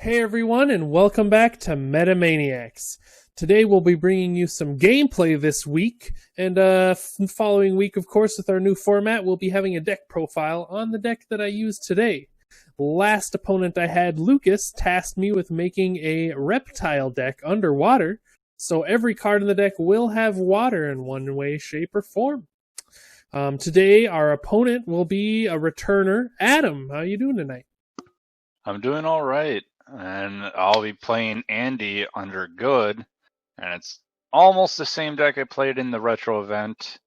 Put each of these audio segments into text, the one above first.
Hey everyone, and welcome back to Metamaniacs. Today we'll be bringing you some gameplay this week, and following week, of course, with our new format, we'll be having a deck profile on the deck that I used today. Last opponent I had, Lucas, tasked me with making a Reptile deck underwater, so every card in the deck will have water in one way, shape, or form. Today, our opponent will be a returner, Adam. How you doing tonight? I'm doing all right, and I'll be playing Andy under good, and it's almost the same deck I played in the retro event,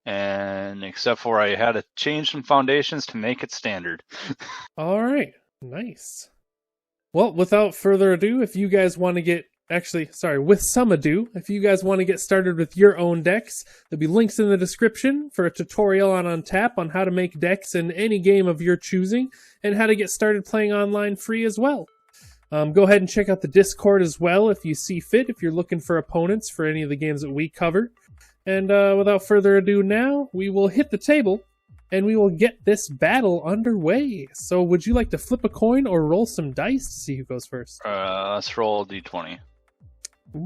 and except for I had to change some foundations to make it standard. All right, nice. Well, without further ado, if you guys want to get with some ado, if you guys want to get started with your own decks, there'll be links in the description for a tutorial on Untap on how to make decks in any game of your choosing and how to get started playing online free as well. Go ahead and check out the Discord as well if you see fit, if you're looking for opponents for any of the games that we cover. And without further ado now, we will hit the table and we will get this battle underway. So would you like to flip a coin or roll some dice to see who goes first? Let's roll a d20.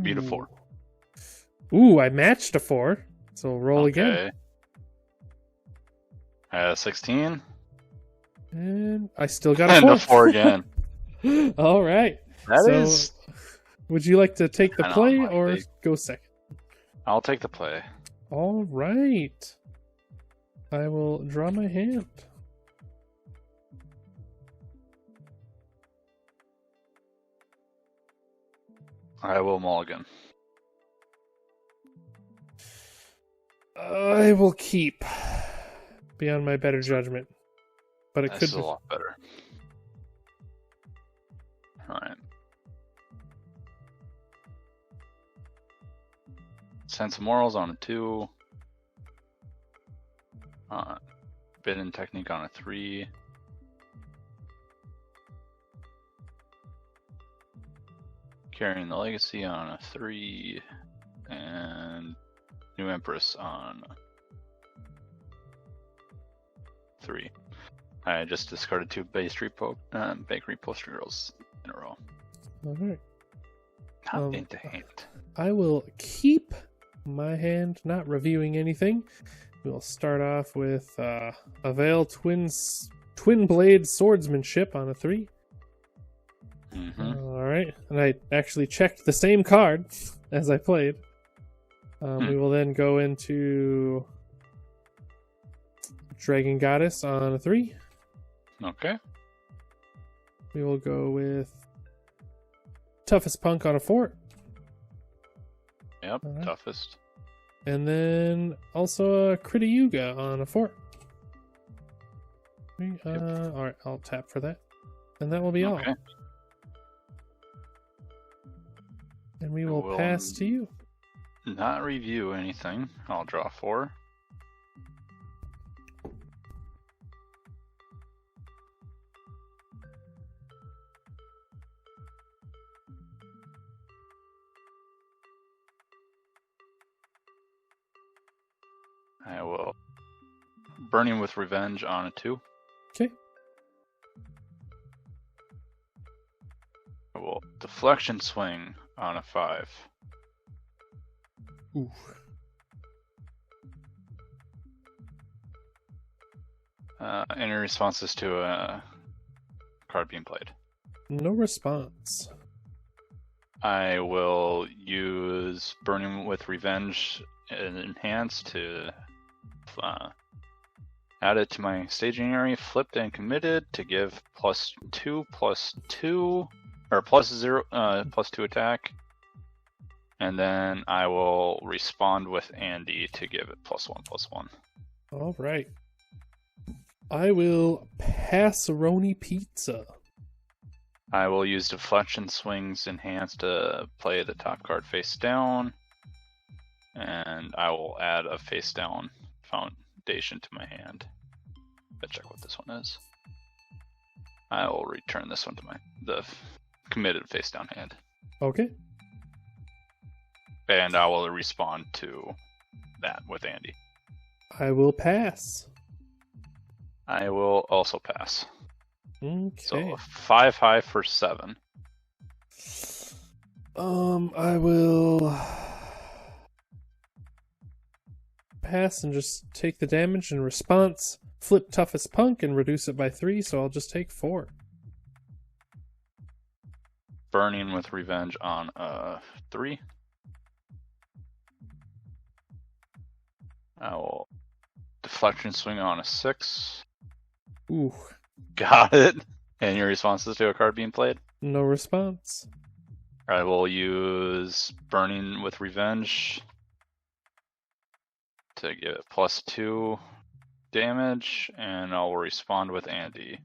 Beat a 4. Ooh, I matched a 4. So roll again. 16. And I still got a 4. And a 4 again. All right. That would you like to take the play or go second? I'll take the play. All right. I will draw my hand. I will mulligan. I will keep. Beyond my better judgment. But it could be a lot better. Alright. Sense of Morals on a 2. Bidden Technique on a 3. Carrying the Legacy on a 3. And New Empress on 3. I just discarded 2 Bakery Poster Girls in a row. Alright. Not into hand. I will keep my hand, not reviewing anything. We'll start off with Avail Twin Blade Swordsmanship on a 3. Alright, and I actually checked the same card as I played. We will then go into Dragon Goddess on a 3. Okay. We will go with Toughest Punk on a 4. Yep, right. Toughest. And then also a Kritayuga on a 4. Alright, I'll tap for that. And that will be all. And we will pass to you. Not review anything. I'll draw 4. I will Burning with Revenge on a 2. Okay. I will Deflection Swing on a 5. Ooh. Any responses to a card being played? No response. I will use Burning with Revenge and Enhance to add it to my staging area, flipped and committed to give +2/+2 or +2 attack, and then I will respond with Andy to give it +1/+1. All right. I will Passaroni Pizza. I will use Deflection Swings Enhanced to play the top card face down, and I will add a face down foundation to my hand. Let's check what this one is. I will return this one to the committed face down hand. Okay. And I will respond to that with Andy. I will pass. I will also pass. Okay. So 5 high for 7. I will pass and just take the damage in response. Flip Toughest Punk and reduce it by 3, so I'll just take 4. Burning with Revenge on 3. I will Deflection Swing on a 6. Ooh. Got it. And your responses to a card being played? No response. I will use Burning with Revenge to give it +2 damage, and I'll respond with Andy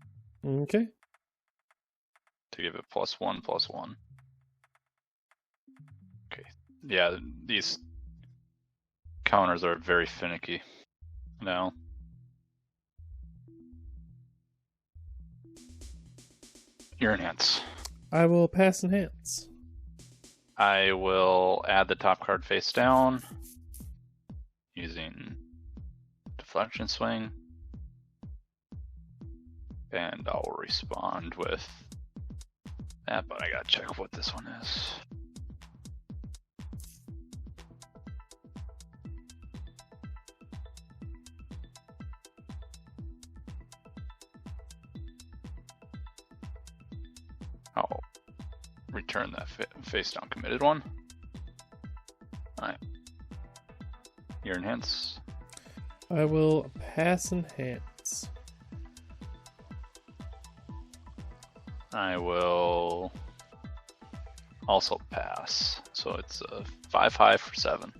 Okay. to give it +1/+1. Okay. Yeah, these counters are very finicky now. Your enhance. I will pass enhance. I will add the top card face down using Deflection Swing, and I'll respond with that, but I gotta check what this one is. I'll return that face down committed one. Alright. Your enhance. I will pass enhance. I will also pass. So it's a 5 high for 7.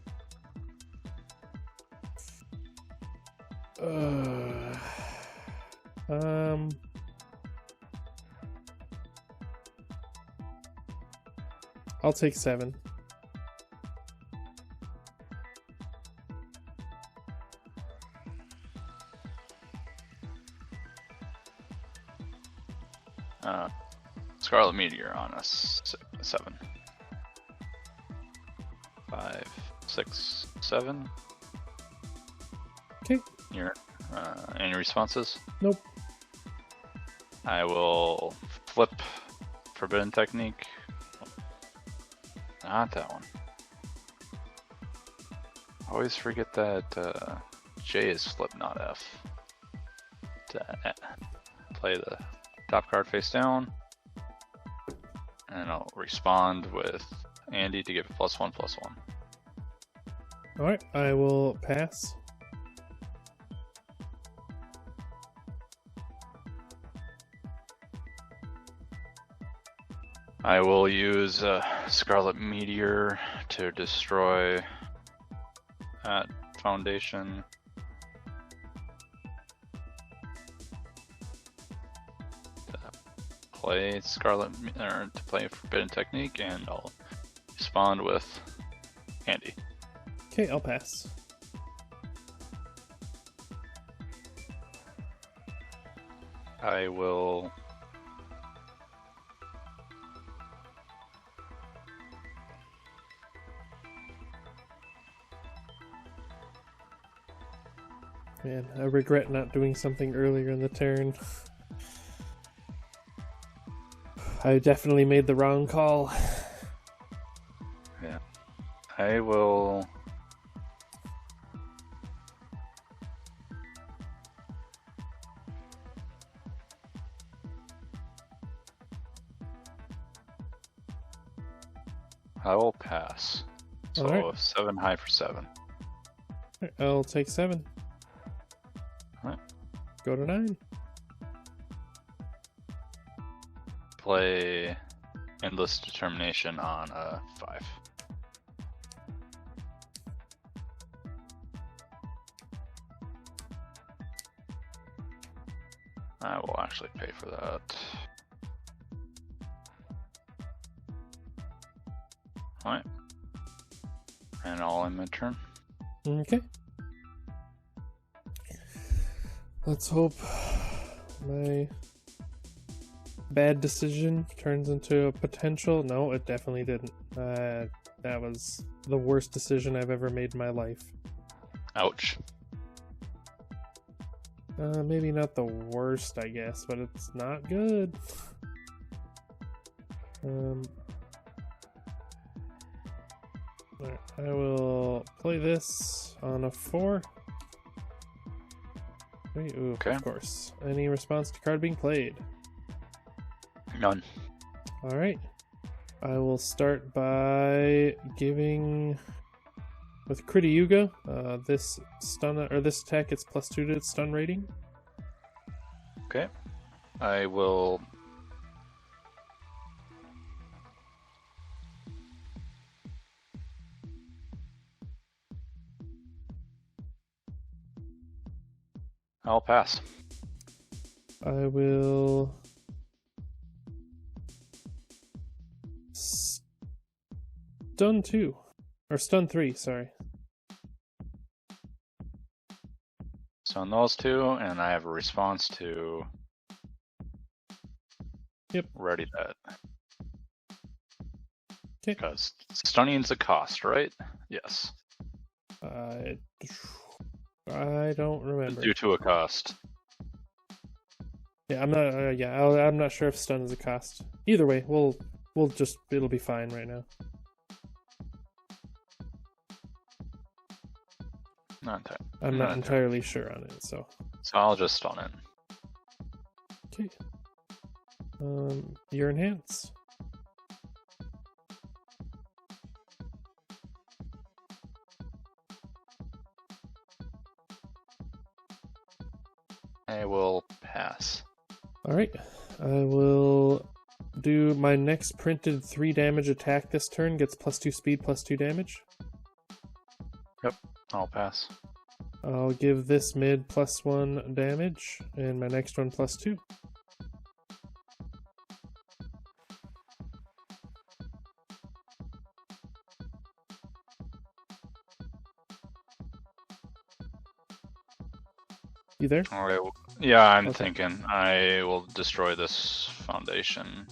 I'll take 7. Scarlet Meteor on a 7. 5, 6, 7. Okay. Any responses? Nope. I will flip Forbidden Technique. Not that one. I always forget that J is flip, not F. To play the top card face down. And I'll respond with Andy to give it +1/+1. Alright, I will pass. I will use Scarlet Meteor to destroy that foundation. Play to play Forbidden Technique, and I'll respond with Andy. Okay, I'll pass. I will Man, I regret not doing something earlier in the turn. I definitely made the wrong call. Yeah. I will pass. So Alright. 7 high for 7. I'll take 7. Alright. Go to 9. Play Endless Determination on a 5. I will actually pay for that. Alright. And I'll end my turn. Okay. Let's hope my bad decision turns into a potential. No, it definitely didn't. That was the worst decision I've ever made in my life. Ouch. Maybe not the worst, I guess, but it's not good. Alright, I will play this on a 4. Ooh, Okay. of course. Any response to card being played? None. Alright. I will start by giving with Krita Yuga, this stun or this attack gets +2 to its stun rating. Okay. I will I'll pass. I will stun 2 or stun 3, sorry. So on those two, and I have a response to. Yep. Ready that. Okay. Because stunning's a cost, right? Yes. I don't remember. Due to a cost. Yeah, I'm not. I'm not sure if stun is a cost. Either way, it'll be fine right now. I'm not entirely sure on it, so. So I'll just stun it. Okay. Your enhance. I will pass. Alright. I will do my next printed 3 damage attack this turn, gets +2 speed, +2 damage. Yep, I'll pass. I'll give this mid +1 damage, and my next one +2. You there? Alright, yeah, I'm Okay. thinking. I will destroy this foundation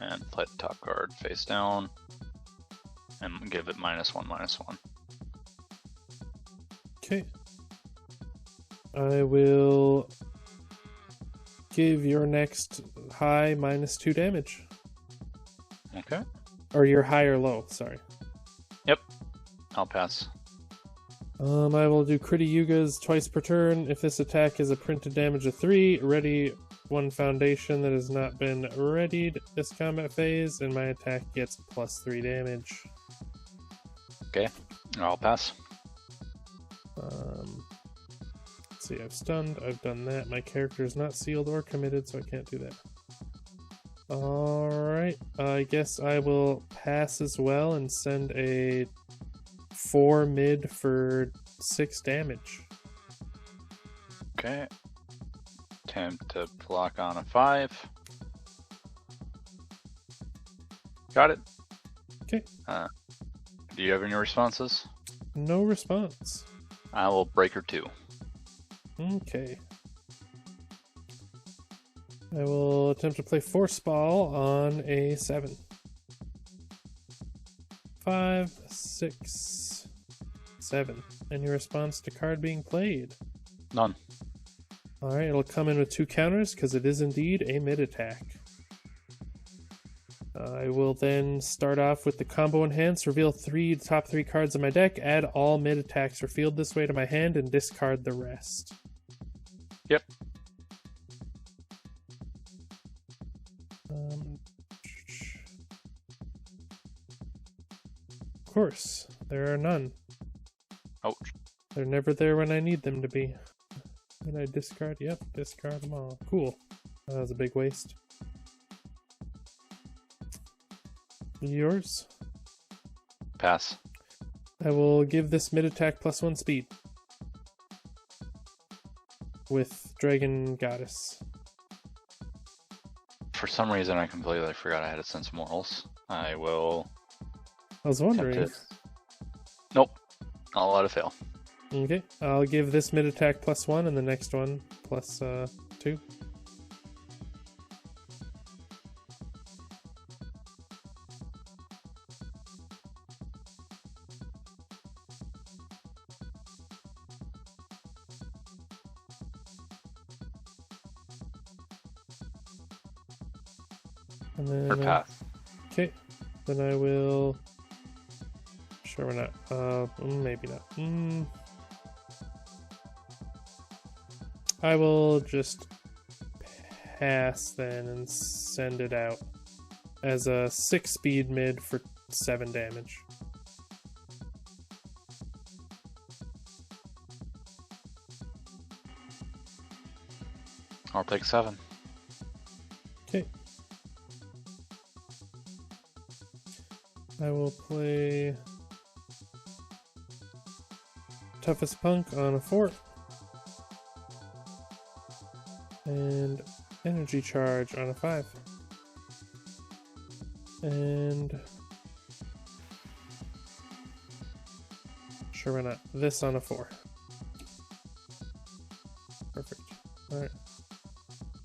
and play the top card face down and give it -1/-1. Okay. I will give your next high -2 damage. Okay. Or your high or low, sorry. Yep, I'll pass. I will do Krita Yugas twice per turn. If this attack is a printed damage of 3, ready 1 foundation that has not been readied this combat phase, and my attack gets +3 damage. Okay, I'll pass. Let's see, I've stunned, I've done that. My character is not sealed or committed, so I can't do that. Alright, I guess I will pass as well and send a 4 mid for 6 damage. Okay. Attempt to block on a 5. Got it. Okay. Do you have any responses? No response. I will breaker 2. Okay. I will attempt to play Force Ball on a 7. 5, 6, 7. Any response to card being played? None. Alright, it'll come in with 2 counters because it is indeed a mid attack. I will then start off with the combo enhance, reveal top 3 cards of my deck, add all mid attacks revealed this way to my hand, and discard the rest. Yep. Of course, there are none. Ouch. They're never there when I need them to be. And I discard, yep, discard them all. Cool. That was a big waste. Yours? Pass. I will give this mid attack +1 speed. With Dragon Goddess. For some reason, I completely forgot I had a sense of morals. I will. I was wondering. attempt it. Nope. I'll let it fail. Okay, I'll give this mid attack +1 and the next one +2. And then, Or pass. okay, then I will Sure, we're not. Maybe not. I will just pass then and send it out as a 6-speed mid for 7 damage. I'll take 7. Okay. I will play Toughest Punk on a 4. And Energy Charge on a 5. And sure, why not? This on a 4. Perfect. Alright.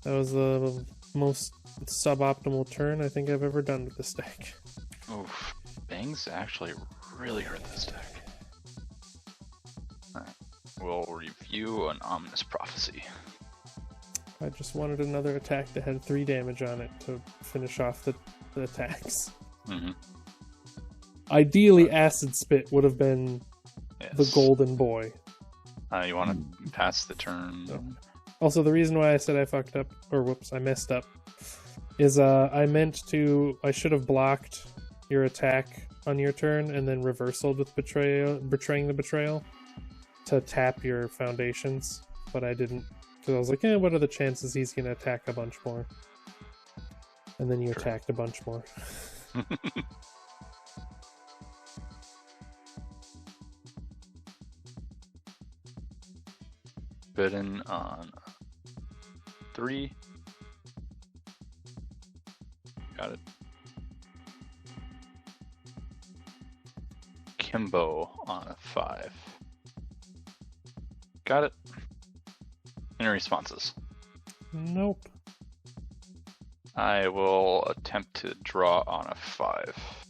That was the most suboptimal turn I think I've ever done with this deck. Oof. Bangs actually really hurt this deck. Alright. We'll review an Ominous Prophecy. I just wanted another attack that had 3 damage on it to finish off the attacks. Mm-hmm. Ideally, Acid Spit would have been the golden boy. You want to pass the turn? No. Also, the reason why I said I fucked up, or whoops, I messed up, is I should have blocked your attack on your turn and then reversaled with betraying the betrayal to tap your foundations, but I didn't, because I was like, what are the chances he's going to attack a bunch more? And then you attacked a bunch more. Bidden on 3. Got it. Kimbo on a 5. Got it. Any responses? Nope. I will attempt to draw on a 5.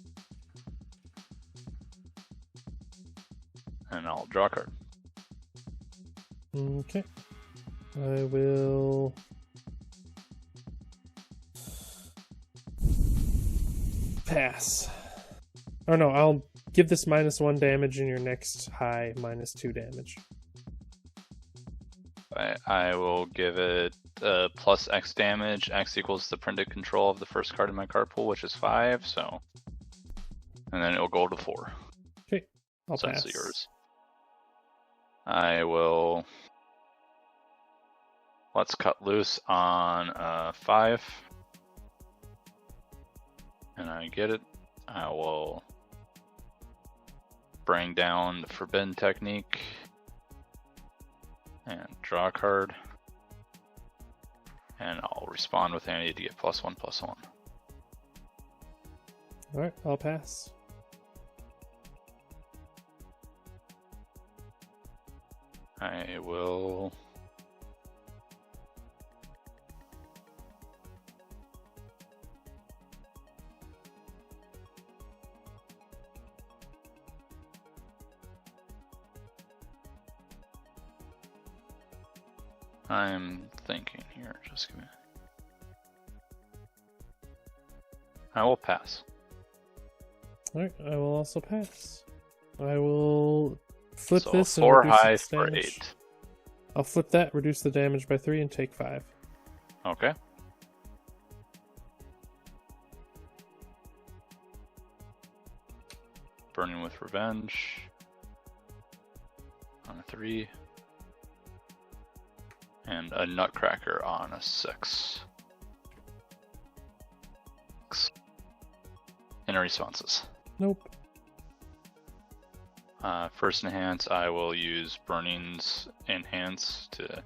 And I'll draw a card. Okay. I will pass. Oh no, I'll give this -1 damage and your next high -2 damage. I will give it plus X damage. X equals the printed control of the first card in my card pool, which is 5, so. And then it'll go to 4. Okay, I'll so pass. That's yours. I will. Let's cut loose on 5. And I get it. I will bring down the Forbidden Technique and draw a card. And I'll respond with Andy to get +1/+1. Alright, I'll pass. I will. I'm thinking here, just give me. I will pass. Alright, I will also pass. I will flip So this 4 and reduce high its for damage. 8. I'll flip that, reduce the damage by 3, and take 5. Okay. Burning with Revenge on a 3. And a Nutcracker on a 6. Any responses? Nope. First enhance, I will use Burning's Enhance to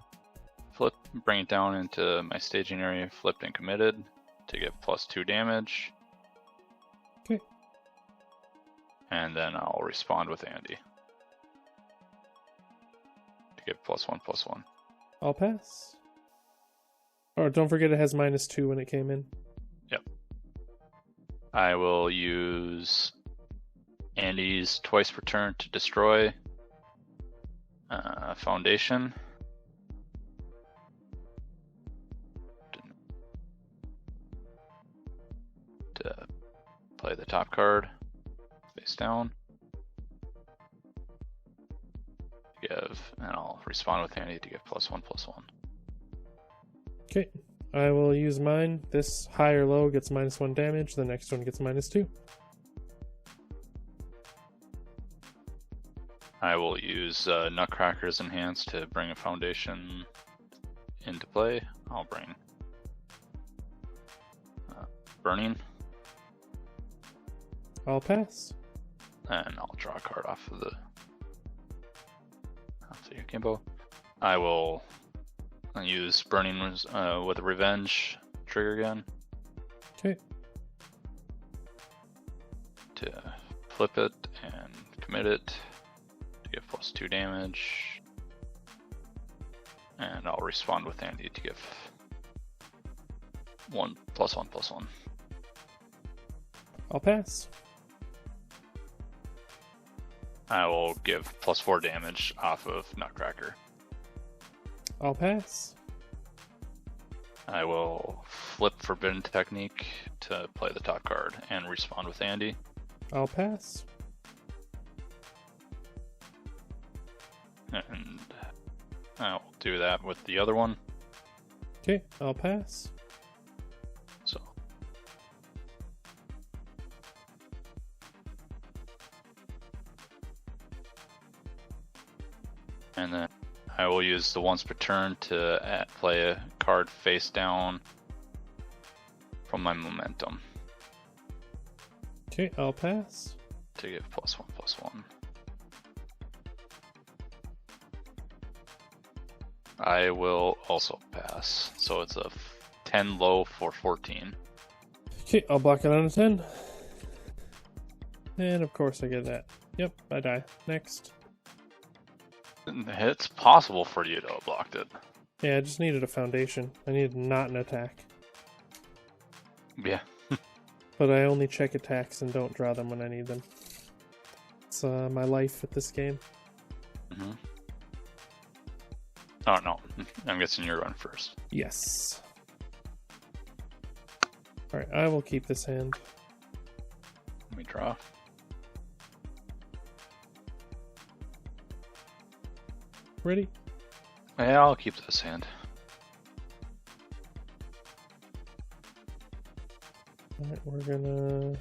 bring it down into my staging area, flipped and committed to get +2 damage. Okay. And then I'll respond with Andy to get +1/+1. I'll pass. Oh, don't forget it has -2 when it came in. Yep. I will use Andy's twice per turn to destroy Foundation. To play the top card face down. and I'll respond with Andy to give +1/+1. Okay, I will use mine. This high or low gets -1 damage. The next one gets -2. I will use Nutcracker's Enhance to bring a foundation into play. I'll bring Burning, I'll pass. and I'll draw a card off of your Kimbo. I will use Burning with a Revenge trigger again. Okay. To flip it and commit it to give +2 damage. And I'll respond with Andy to give +1/+1. I'll pass. I will give +4 damage off of Nutcracker. I'll pass. I will flip Forbidden Technique to play the top card and respond with Andy. I'll pass. And I'll do that with the other one. Okay, I'll pass. So and then I will use the once per turn to play a card face down from my momentum Okay, I'll pass. to give +1/+1. I will also pass, so it's a 10 low for 14. Okay, I'll block it on a 10. And of course I get that. Yep, I die. Next. It's possible for you to have blocked it. Yeah, I just needed a foundation. I needed not an attack. Yeah. But I only check attacks and don't draw them when I need them. It's my life at this game. Mm-hmm. Oh no, I'm guessing you're going first. Yes. Alright, I will keep this hand. Let me draw. Ready? Yeah, I'll keep this hand. Alright, we're gonna...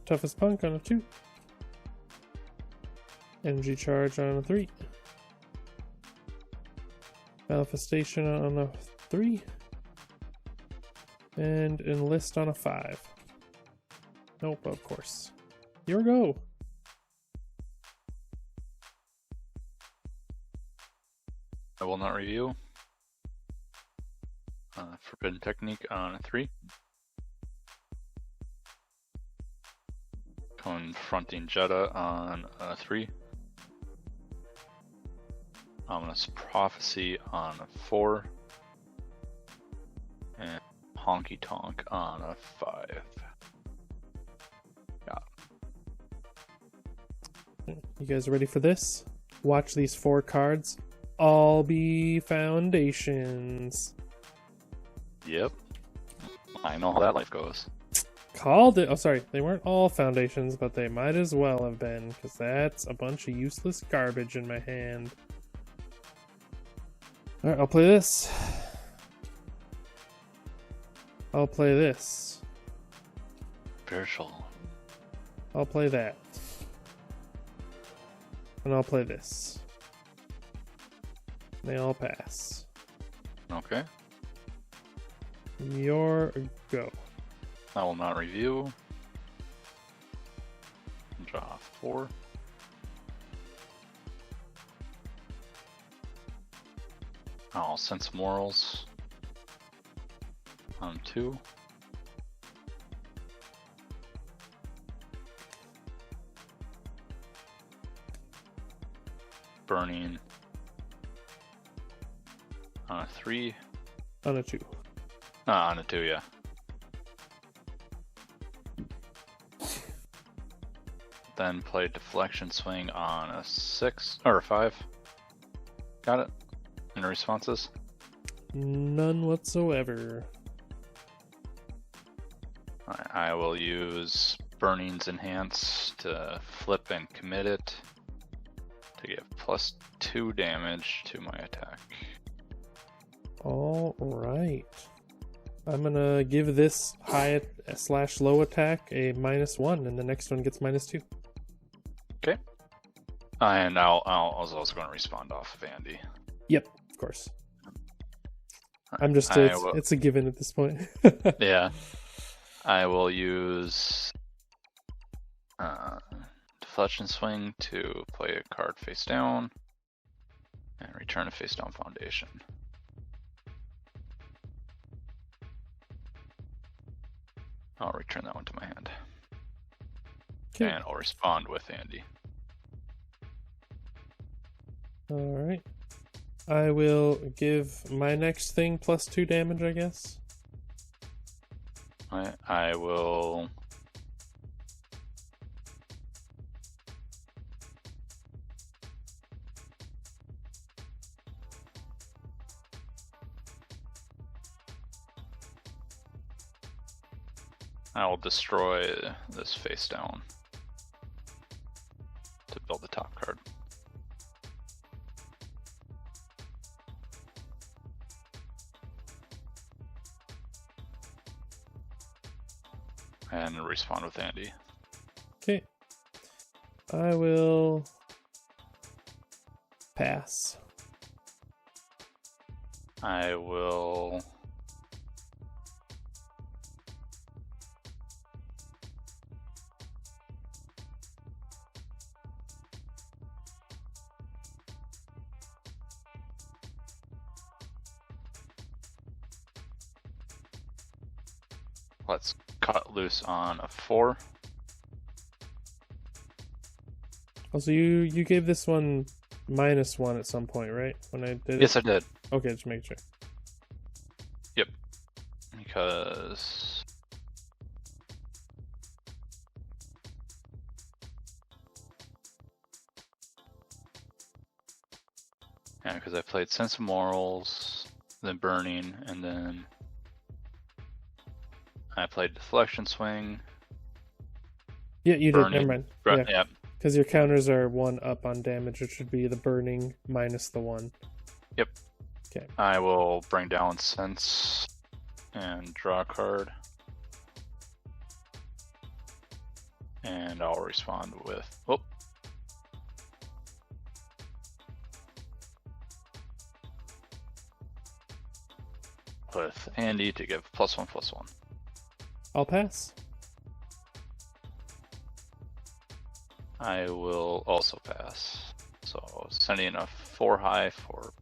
Toughest Punk on a 2. Energy Charge on a 3. Manifestation on a 3. And Enlist on a 5. Nope, of course. Your go! I will not review. Forbidden Technique on a 3. Confronting Jeddah on a 3. Ominous Prophecy on a 4. And Honky Tonk on a 5. Yeah. You guys ready for this? Watch these 4 cards. All be foundations. Yep. I know how that life goes. Called it. Oh, sorry. They weren't all foundations, but they might as well have been, because that's a bunch of useless garbage in my hand. Alright, I'll play this. I'll play this. Spiritual. I'll play that. And I'll play this. They all pass. Okay. Your go. I will not review. Draw 4. I'll sense morals on 2. Burning on a 3. On a 2. On a 2, yeah. Then play Deflection Swing on a 6 or a 5. Got it. Any responses? None whatsoever. I will use Burning's Enhance to flip and commit it to give +2 damage to my attack. All right. I'm gonna give this high/low attack a -1, and the next one gets -2. Okay. And I was also going to respond off of Andy. Yep, of course. I'm just it's a given at this point. Yeah. I will use Deflection Swing to play a card face down and return a face down foundation. I'll return that one to my hand. Okay. And I'll respond with Andy. Alright. I will give my next thing +2 damage, I guess. I will... destroy this face down to build the top card. And respond with Andy. Okay. I will pass. I will... Let's cut loose on a 4. Also, you gave this one -1 at some point, right? When I did it? Yes, I did. Okay, just make sure. Yep. Because... Yeah, because I played Sense of Morals, then Burning, and then I played Deflection Swing. Yeah, you Burning, did. Never mind. Yeah. Yeah. Because your counters are 1 up on damage, which should be the burning minus the 1. Yep. Okay. I will bring down Sense and draw a card. And I'll respond with... Oh. With Andy to give +1/+1. I'll pass. I will also pass. So sending a 4 high for...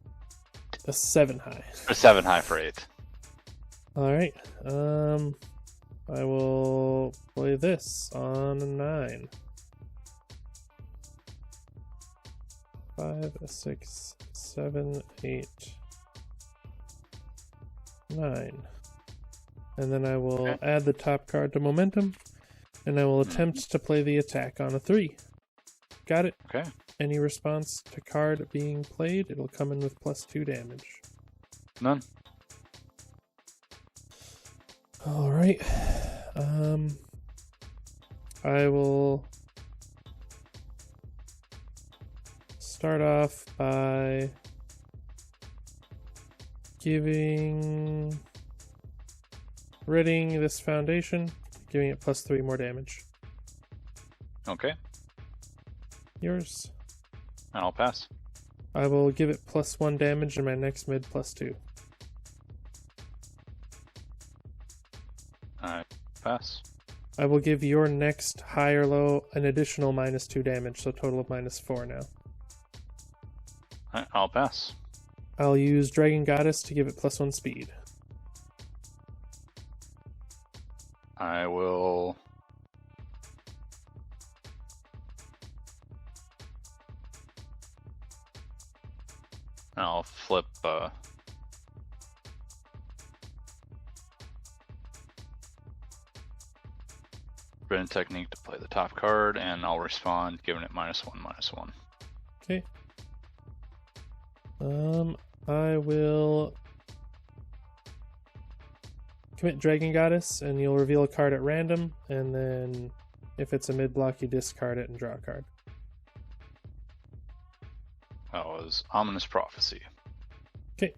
A 7 high. A 7 high for 8. Alright. I will play this on a 9. 5, 6, 7, 8, 9. And then I will add the top card to momentum, and I will attempt to play the attack on a 3. Got it. Okay. Any response to card being played, it'll come in with +2 damage. None. Alright. I will start off by ridding this foundation, giving it +3 more damage. Okay. Yours. I'll pass. I will give it +1 damage and my next mid +2. I pass. I will give your next high or low an additional -2 damage, so total of -4 now. I'll pass. I'll use Dragon Goddess to give it +1 speed. I will... I'll flip Written Technique to play the top card, and I'll respond, giving it -1/-1. Okay. I will commit Dragon Goddess, and you'll reveal a card at random, and then If it's a mid-block, you discard it and draw a card. That was Ominous Prophecy. Okay.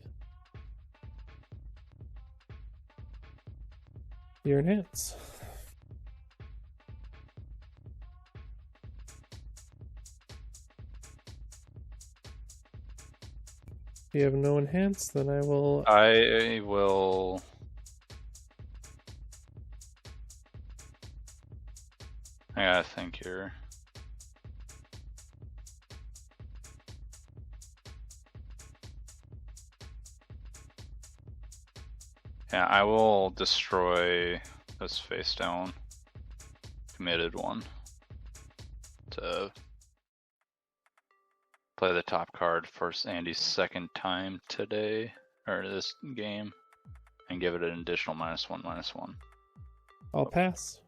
Your enhance. If you have no enhance, then I will... I will... I gotta think here. Yeah, I will destroy this face down committed one to play the top card for Andy's second time today, or this game, and give it an additional -1/-1. I'll pass.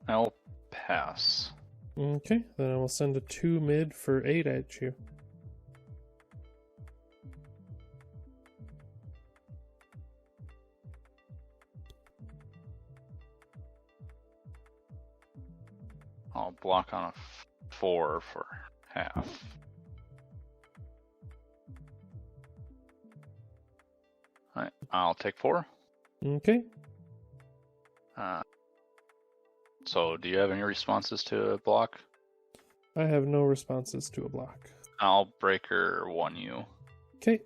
I'll pass. Okay, then I will send a 2 mid for 8 at you. I'll block on a 4 for half. Alright, I'll take 4. Okay. So, do you have any responses to a block? I have no responses to a block. I'll breaker 1 you. Okay.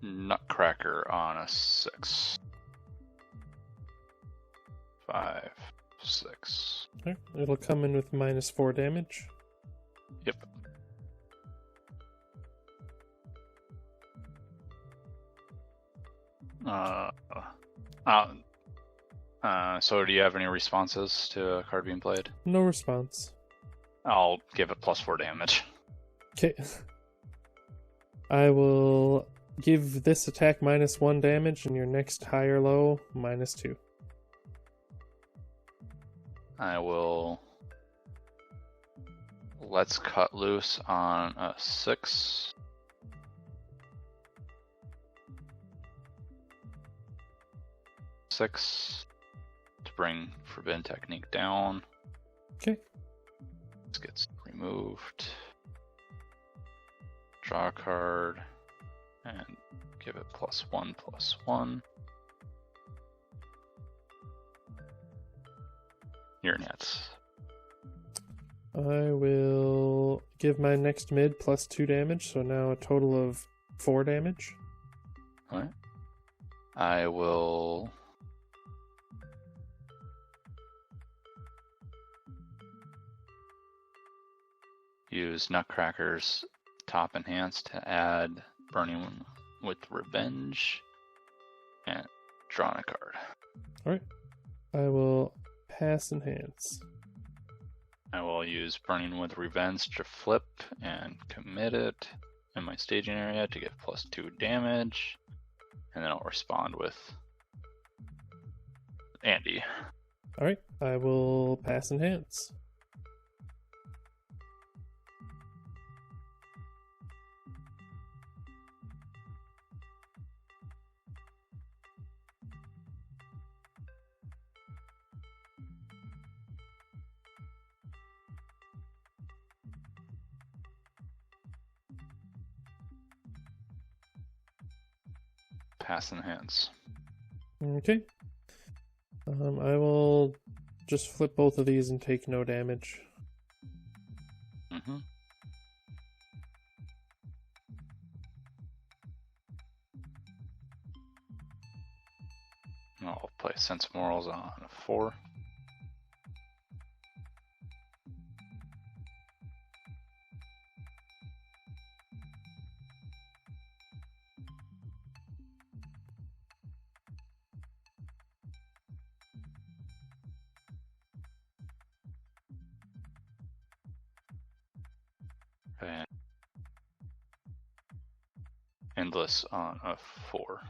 Nutcracker on a 6. 5, 6. Alright, it'll come in with -4 damage. Yep. So do you have any responses to a card being played? No response. I'll give it +4 damage. Okay. I will give this attack -1 damage, and your next high or low, -2. I will... Let's cut loose on a 6. To bring Forbidden Technique down. Okay. This gets removed. Draw a card. And give it +1/+1. Your nets. I will give my next mid +2 damage, so now a total of 4 damage. Alright. I will... use Nutcracker's top enhance to add Burning with Revenge and draw a card. Alright. I will pass enhance. I will use Burning with Revenge to flip and commit it in my staging area to get +2 damage, and then I'll respond with Andy. Alright, I will pass enhance. Pass enhance. Okay. I will just flip both of these and take no damage. Mm-hmm. I'll play Sense Morals on a 4. And Endless on a 4.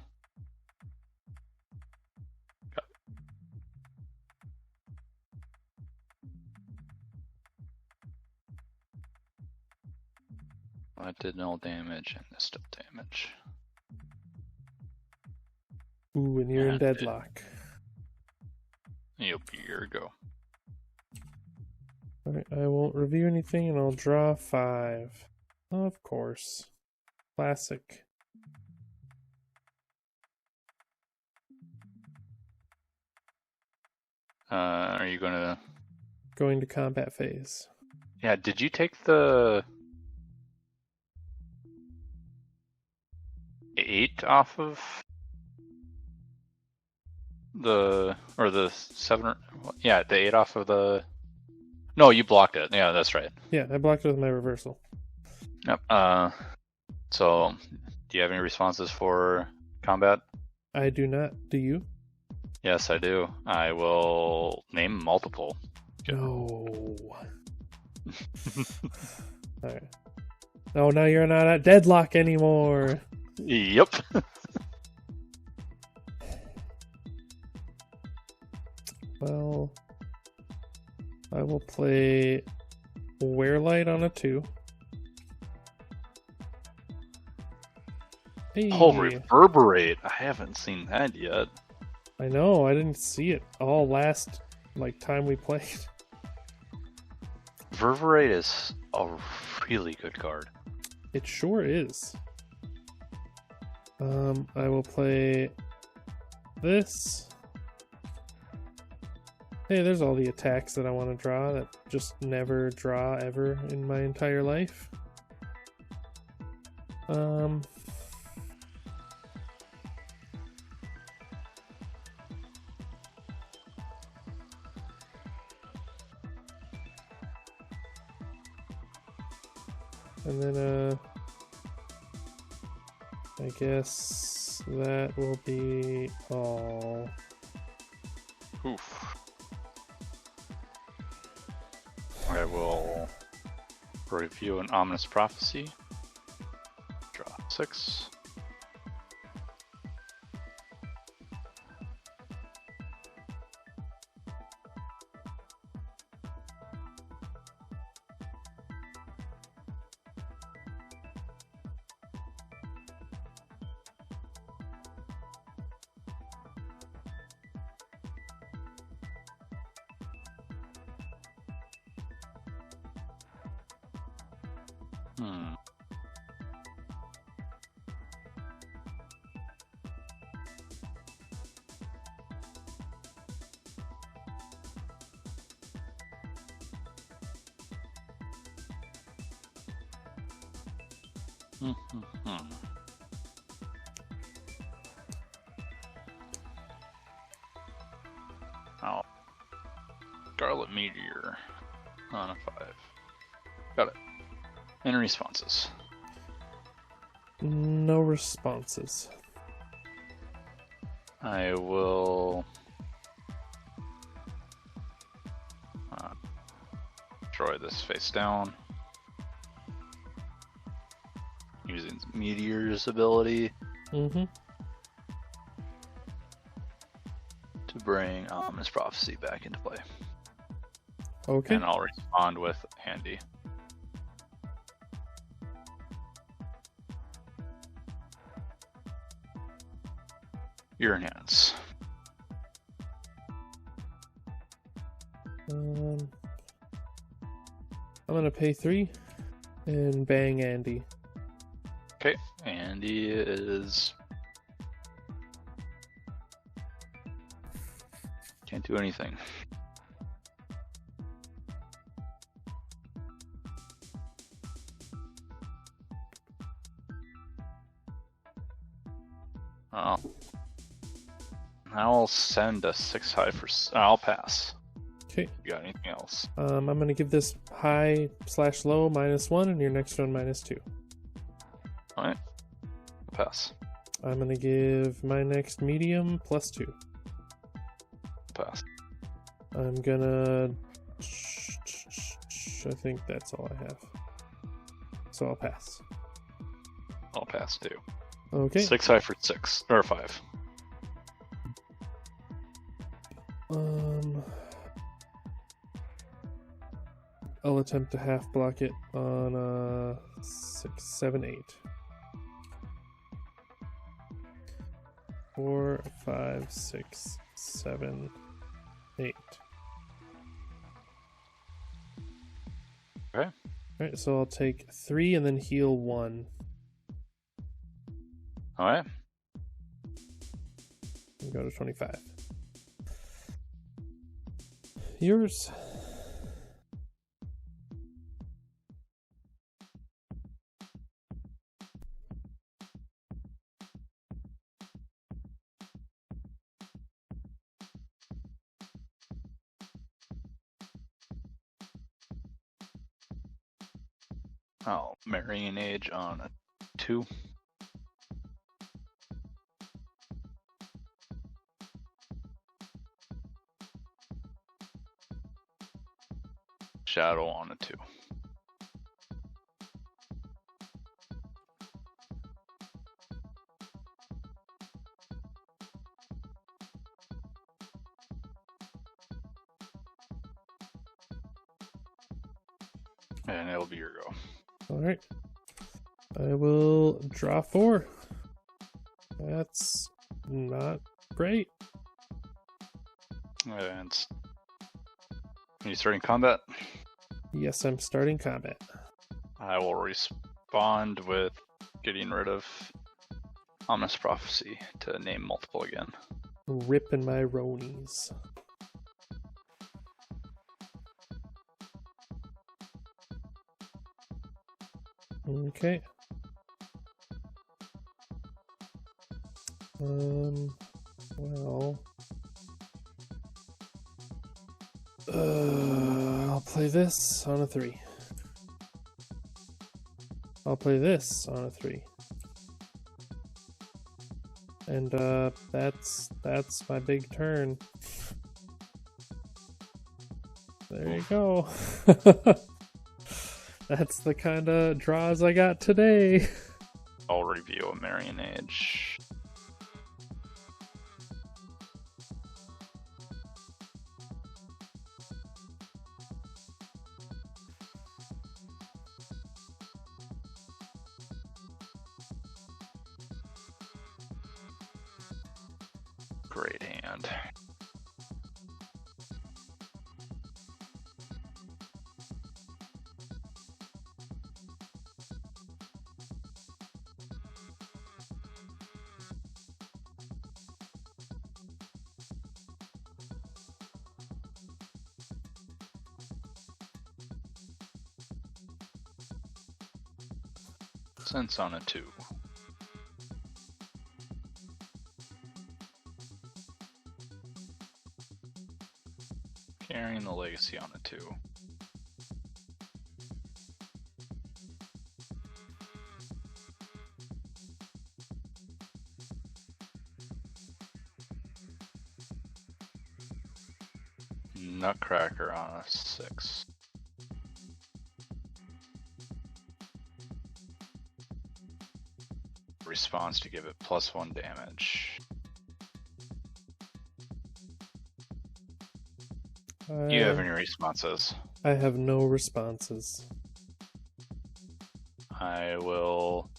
That did no damage, and this did damage. Ooh, and you're in deadlock. Yep, here go. Alright, I won't review anything, and I'll draw 5. Of course. Classic. Are you gonna... Going to combat phase. Yeah, did you take the 8 off of the, or the 7, yeah, the 8 off of the, no, you blocked it. Yeah, that's right. Yeah, I blocked it with my reversal. Yep. So, do you have any responses for combat? I do not. Do you? Yes, I do. I will name multiple. No. Alright. Oh, now you're not at deadlock anymore. Yep. Well, I will play Wearlight on a 2. Hey. Oh, Reverberate. I haven't seen that yet. I know, I didn't see it all last time we played. Reverberate is a really good card. It sure is. I will play this. Hey, there's all the attacks that I want to draw that just never draw ever in my entire life. And then, I guess that will be all. Oof. I will review an ominous prophecy. Draw 6. Oh, Scarlet Meteor on a 5. Got it. Any responses? No responses. I will destroy this face down using Meteor's ability to bring Ominous Prophecy back into play. Okay. And I'll respond with Handy. Your hands. I'm gonna pay 3 and bang Andy. Okay, Andy is... Can't do anything. Oh. I'll send a 6 high for... I'll pass. Okay. You got anything else? I'm gonna give this high/low -1 and your next one -2. Alright. Pass. I'm gonna give my next medium +2. Pass. I'm gonna... I think that's all I have. So I'll pass. I'll pass too. Okay. 6-5 for 6 or 5. I'll attempt to half block it on 6, 7, 8. 4, 5, 6, 7, 8. Okay. Alright, so I'll take 3 and then heal 1. Alright. And go to 25. Yours. I'll Marrying Age on a 2. Shadow on a 2. And it'll be your go. Alright. I will draw 4. That's not great. And are you starting combat? Yes, I'm starting combat. I will respond with getting rid of Ominous Prophecy to name multiple again. Ripping my ronies. Okay. Well. I'll play this on a 3. I'll play this on a 3. And that's my big turn. There you go. That's the kind of draws I got today. I'll review a Marrying Age. Great hand. Sense on a 2. Carrying the Legacy on a 2. Nutcracker on a 6. Response to give it +1 damage. Do you have any responses? I have no responses. I will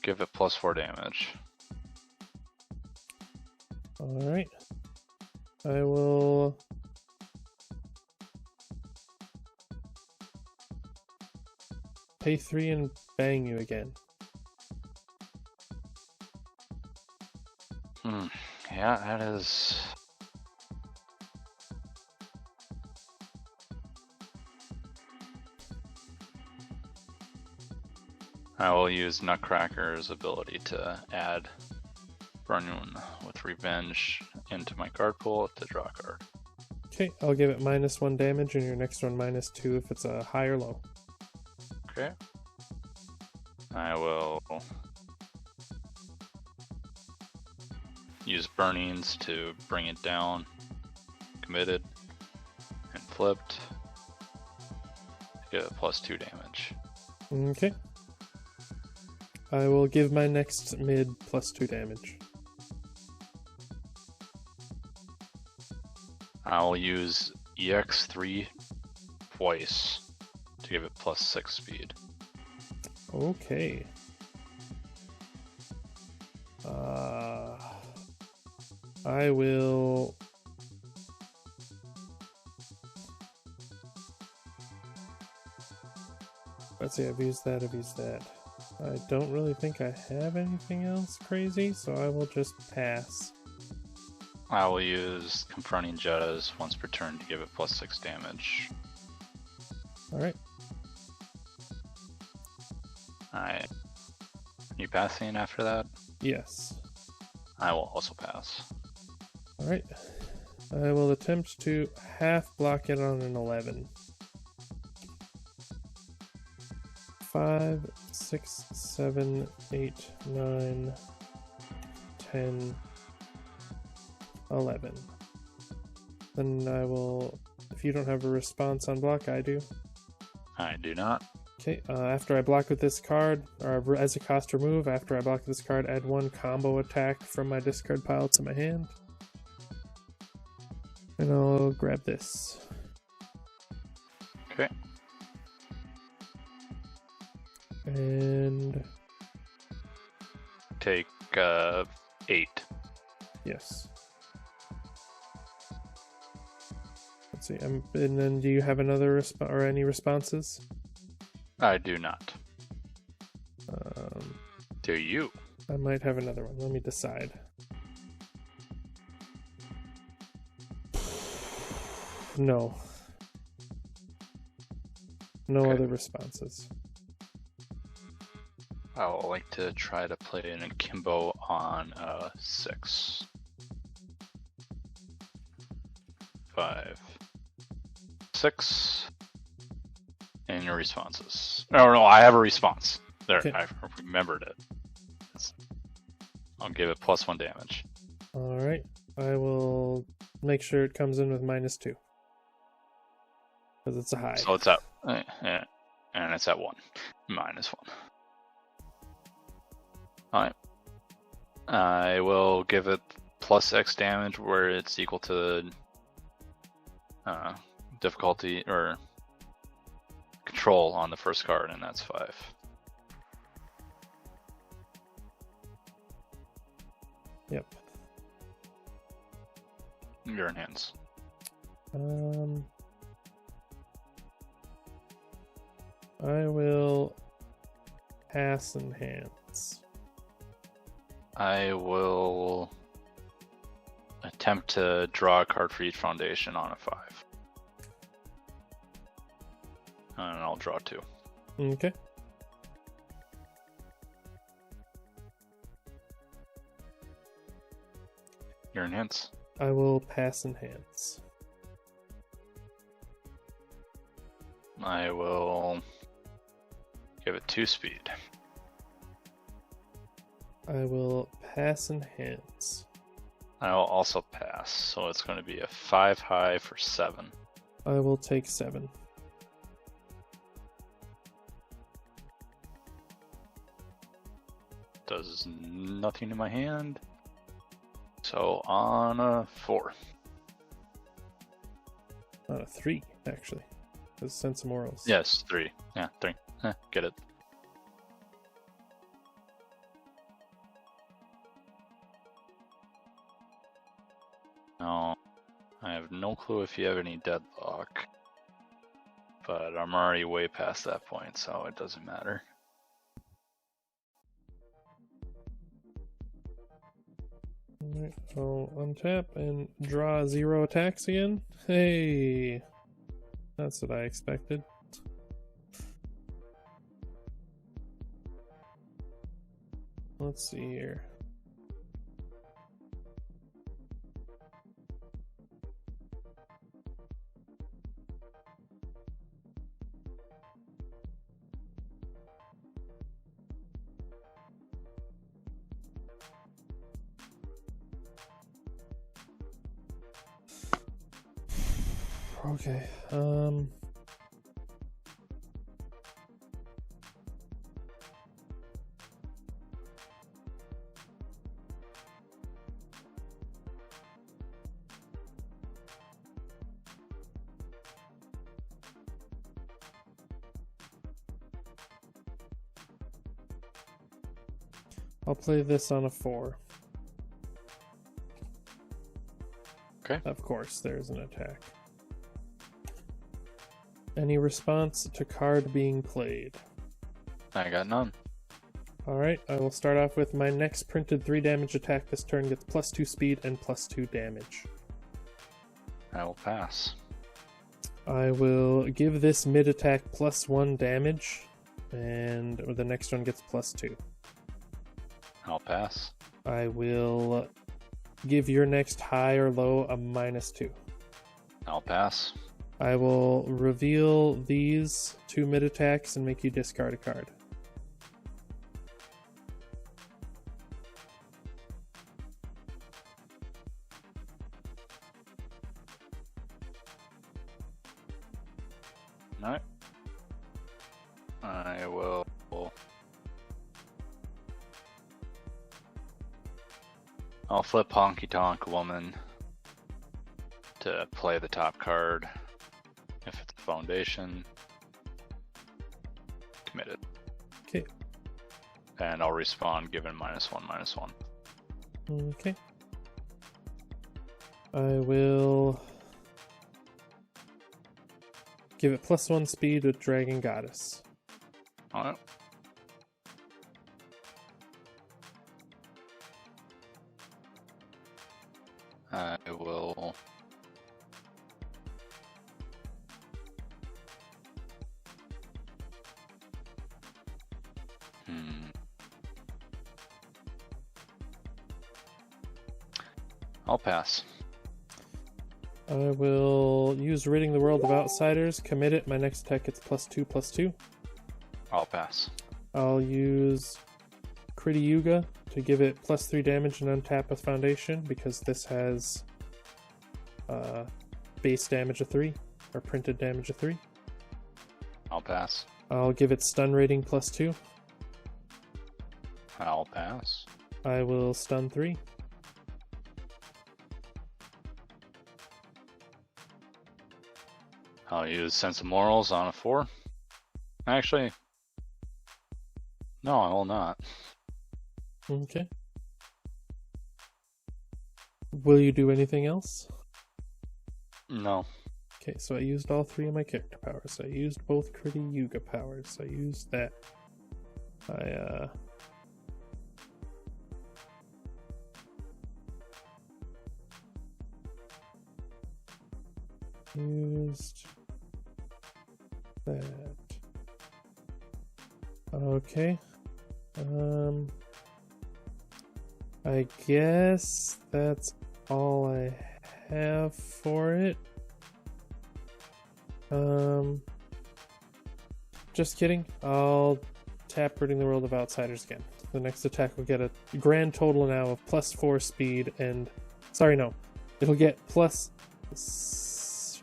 give it +4 damage. Alright. I will pay 3 and bang you again. Yeah, that is... I will use Nutcracker's ability to add Burnoon with Revenge into my card pool to draw a card. Okay, I'll give it -1 damage and your next one -2 if it's a high or low. Okay. I will use Burnings to bring it down. Committed and flipped. Get it +2 damage. Okay. I will give my next mid +2 damage. I'll use EX3 twice to give it +6 speed. Okay. I will... Let's see, I've used that. I don't really think I have anything else crazy, so I will just pass. I will use Confronting Jettas once per turn to give it +6 damage. Alright. Alright. You passing after that? Yes. I will also pass. Alright. I will attempt to half block it on an 11. 5, 6, 7, 8, 9, 10, 11. Then I will, if you don't have a response on block, I do. I do not. Okay, after I block with this card, or as a cost remove, after I block with this card, add 1 combo attack from my discard pile to my hand. And I'll grab this. Okay. And... Take 8. Yes. Let's see, and then do you have another or any responses? I do not. Um, Do you? I might have another one. Let me decide. No. No Okay. other responses. I would like to try to play an akimbo on 6. 5. 6. And your responses. No, I have a response. There, Okay. I remembered it. I'll give it +1 damage. Alright. I will make sure it comes in with -2. Because it's a high. So it's at, and it's at 1. -1. Alright. I will give it +X damage where it's equal to difficulty or control on the first card, and that's 5. Yep. You're in hands. I will pass in hands. I will attempt to draw a card for each foundation on a 5. And I'll draw 2. Okay. You're in hands. I will pass in hands. I will give it 2 speed. I will pass in hands. I will also pass, so it's going to be a 5 high for 7. I will take 7. Does nothing in my hand. So on a 4. On a 3, actually. Because sense morals. Yes, 3. Yeah, 3. Get it. No, I have no clue if you have any deadlock. But I'm already way past that point, so it doesn't matter. Alright, I'll untap and draw 0 attacks again. Hey! That's what I expected. Let's see here. Okay, I'll play this on a 4. Okay. Of course, there's an attack. Any response to card being played? I got none. Alright, I will start off with my next printed 3 damage attack this turn gets +2 speed and +2 damage. I will pass. I will give this mid attack +1 damage, and the next one gets +2. I'll pass. I will give your next high or low a -2. I'll pass. I will reveal these 2 mid attacks and make you discard a card. Alright. I will. I'll flip Honky Tonk Woman to play the top card. If it's a foundation, committed. Okay. And I'll respawn given -1/-1. Okay. I will give it +1 speed with Dragon Goddess. Alright. I will. I'll pass. I will use Ridding the World of Outsiders, commit it, my next attack gets +2/+2. I'll pass. I'll use Kriti Yuga to give it +3 damage and untap with Foundation, because this has base damage of 3, or printed damage of 3. I'll pass. I'll give it stun rating +2. I'll pass. I will stun 3. I'll use Sense of Morals on a 4. Actually, no, I will not. Okay. Will you do anything else? No. Okay, so I used all 3 of my character powers. I used both Kriti Yuga powers. I used that. I used that. Okay. I guess that's all I have for it. Just kidding. I'll tap Ridding the World of Outsiders again. The next attack will get a grand total now of +4 speed and... Sorry, no. It'll get plus...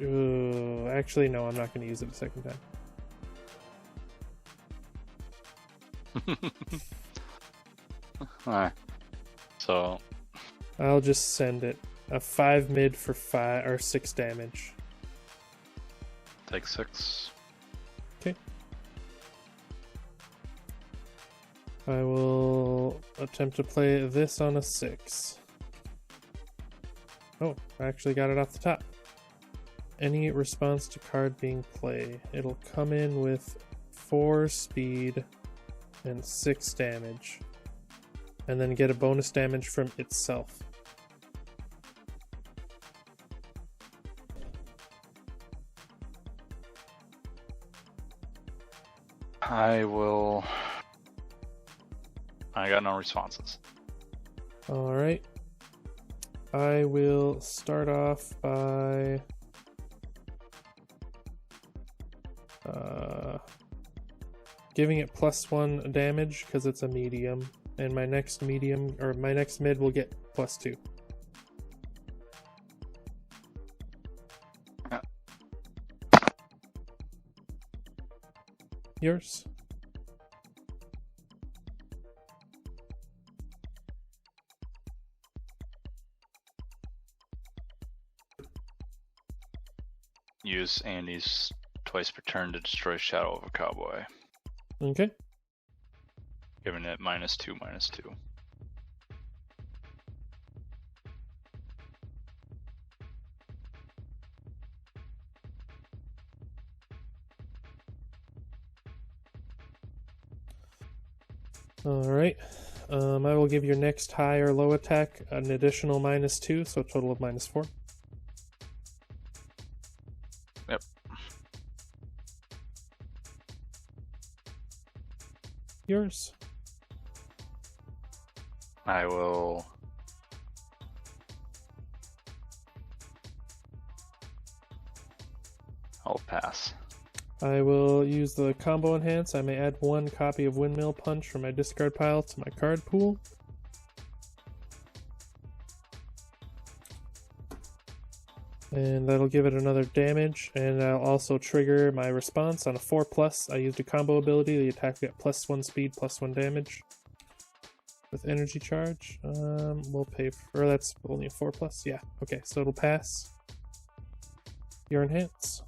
actually, no, I'm not going to use it a second time. Alright. So... I'll just send it. A 5 mid for 5 or 6 damage. Take 6. Okay. I will attempt to play this on a 6. Oh, I actually got it off the top. Any response to card being played. It'll come in with 4 speed and 6 damage. And then get a bonus damage from itself. I will... I got no responses. Alright. I will start off by... giving it +1 damage because it's a medium, and my next medium or my next mid will get +2. Yeah. Yours. Use Andy's twice per turn to destroy Shadow of a Cowboy. Okay. Giving it -2/-2. Alright. I will give your next high or low attack an additional -2, so a total of -4. Yep. Yours. I will... I'll pass. I will use the combo enhance. I may add 1 copy of Windmill Punch from my discard pile to my card pool. And that'll give it another damage, and I'll also trigger my response on a 4+. I used a combo ability. The attack will get +1 speed, +1 damage. With energy charge. We'll pay for... that's only a 4+. Yeah, okay, so it'll pass. Your enhance.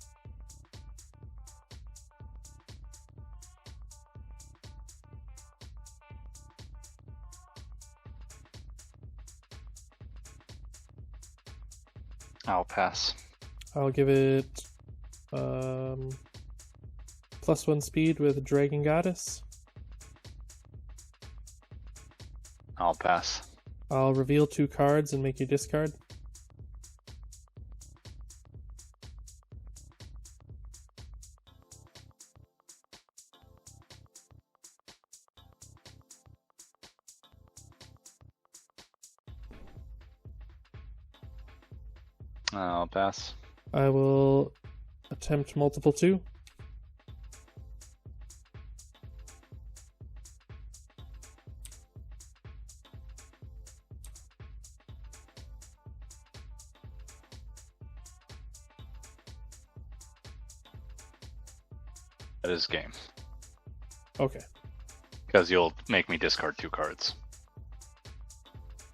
I'll pass. I'll give it +1 speed with Dragon Goddess. I'll pass. I'll reveal 2 cards and make you discard. I'll pass. I will attempt multiple 2. That is game. Okay. Because you'll make me discard 2 cards.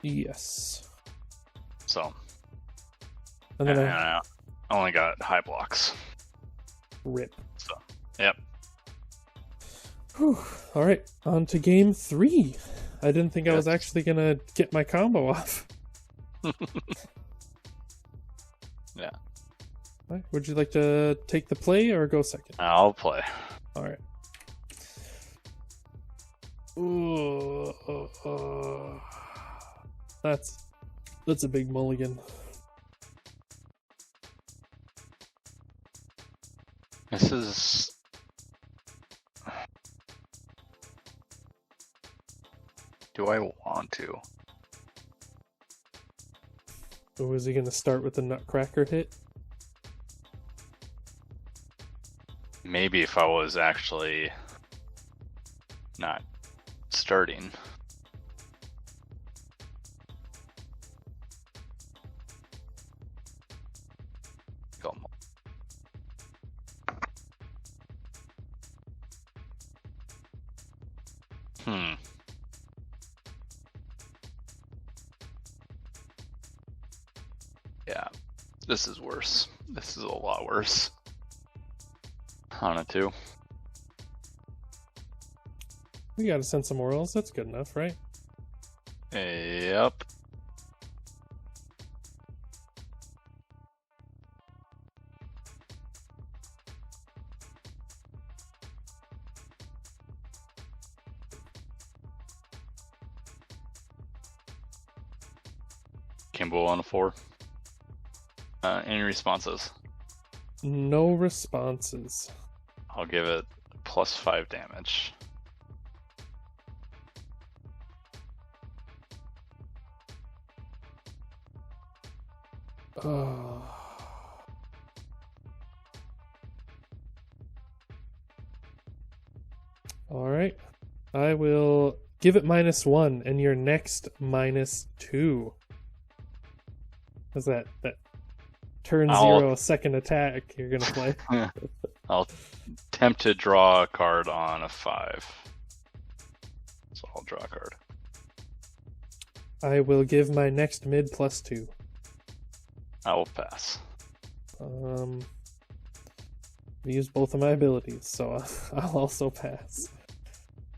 Yes. So. And then I only got high blocks. rip. So, yep. Whew. All right, on to game 3. I didn't think I was actually gonna get my combo off. Yeah. All right, would you like to take the play or go second? I'll play. All right. Ooh, that's a big mulligan. This is... Do I want to? Or is he going to start with the Nutcracker hit? Maybe if I was actually not starting. Yeah, this is worse. This is a lot worse. On a 2. We gotta send some morals. That's good enough, right? Yep. Kimbo on a 4. Any responses? No responses. I'll give it +5 damage. Oh. All right. I will give it -1 and your next -2. What's that? That turn 0 second attack you're gonna play. I'll attempt to draw a card on a 5. So I'll draw a card. I will give my next mid +2. I will pass. I used both of my abilities, so I'll also pass.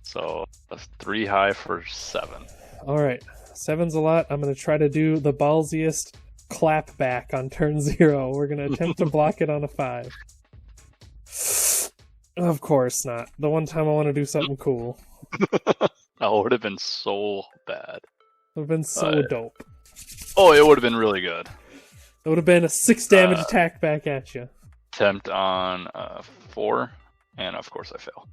So a 3 high for 7. Alright, 7's a lot. I'm going to try to do the ballsiest clap back on turn 0. We're going to attempt to block it on a 5. Of course not. The one time I want to do something cool. Oh, it would have been so bad. It would have been so dope. Oh, it would have been really good. It would have been a 6 damage attack back at you. Attempt on 4, and of course I fail.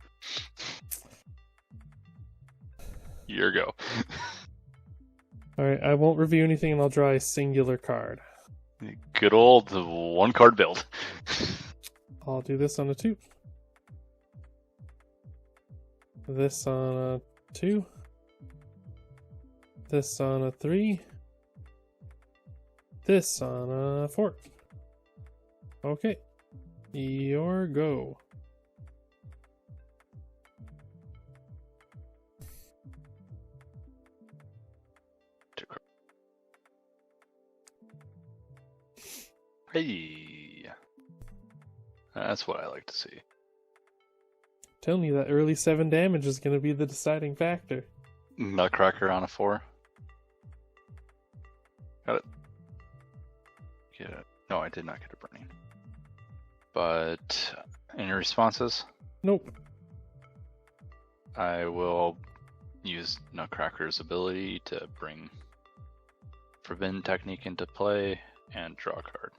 Your go. Alright, I won't review anything and I'll draw a singular card. Good old 1-card build. I'll do this on a 2. This on a 2. This on a 3. This on a 4. Okay. Your go. Hey. That's what I like to see. Telling you that early 7 damage is going to be the deciding factor. Nutcracker on a 4. Got it. Get it. No, I did not get a burning. But any responses? Nope. I will use Nutcracker's ability to bring Forbidden Technique into play and draw a card.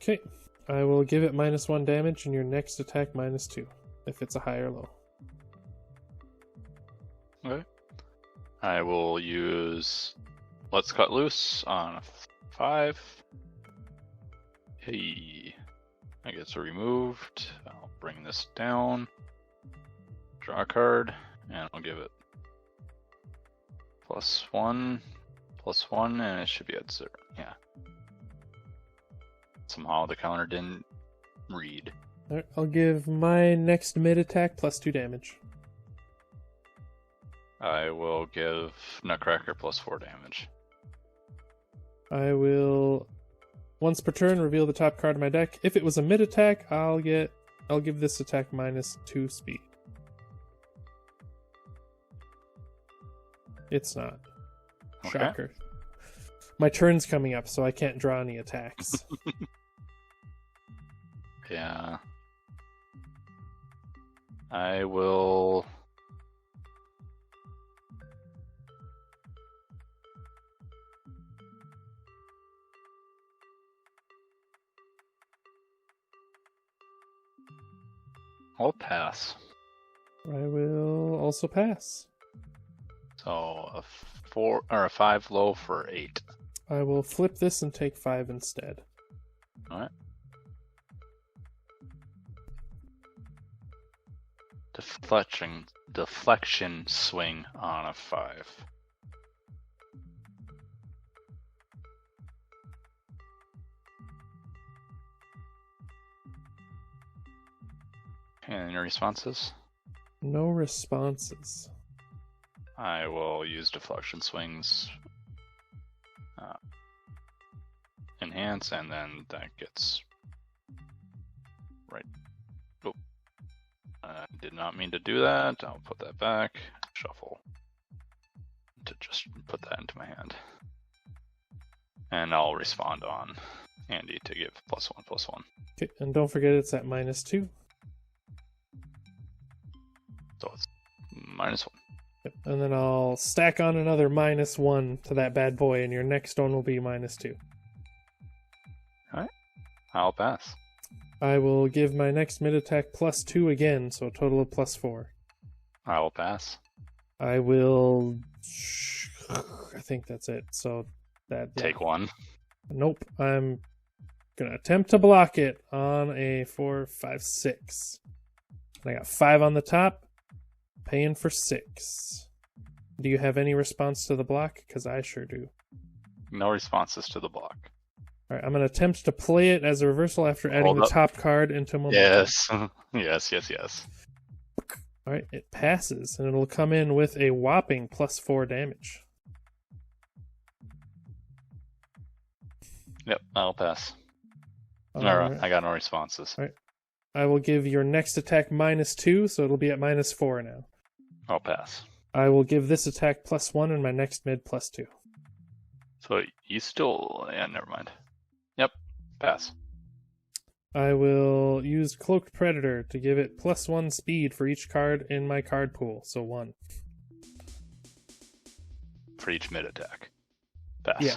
Okay. I will give it -1 damage and your next attack -2 if it's a high or low. Okay. I will use Let's Cut Loose on a 5. Hey. I get removed. I'll bring this down. Draw a card. And I'll give it +1, +1, and it should be at 0. Yeah. Somehow the counter didn't read. Alright, I'll give my next mid attack +2 damage. I will give Nutcracker +4 damage. I will, once per turn, reveal the top card of my deck. If it was a mid attack, I'll give this attack -2 speed. It's not. Okay. Shocker. My turn's coming up, so I can't draw any attacks. Yeah. I will... I'll pass. I will also pass. So a 4 or a 5 low for 8. I will flip this and take 5 instead. Alright. Deflection swing on a 5. And your responses? No responses. I will use deflection swings, enhance, and then that gets right. Oh, I did not mean to do that. I'll put that back. Shuffle to just put that into my hand, and I'll respond on Andy to give +1/+1. Okay, and don't forget it's at -2. So it's -1. Yep. And then I'll stack on another -1 to that bad boy, and your next one will be -2. Alright. I'll pass. I will give my next mid attack +2 again, so a total of +4. I will pass. I will... I think that's it. So that... Take 1. Nope. I'm gonna attempt to block it on a 4, 5, 6. And I got 5 on the top. Paying for 6. Do you have any response to the block? Because I sure do. No responses to the block. Alright, I'm going to attempt to play it as a reversal after adding the top card into momentum. Yes. yes. Alright, it passes, and it'll come in with a whopping +4 damage. Yep, I'll pass. Alright. I got no responses. Alright. I will give your next attack -2, so it'll be at -4 now. I'll pass. I will give this attack +1 and my next mid +2. So you still... Yeah, never mind. Yep, pass. I will use Cloaked Predator to give it +1 speed for each card in my card pool, so 1. for each mid attack. Pass. Yeah.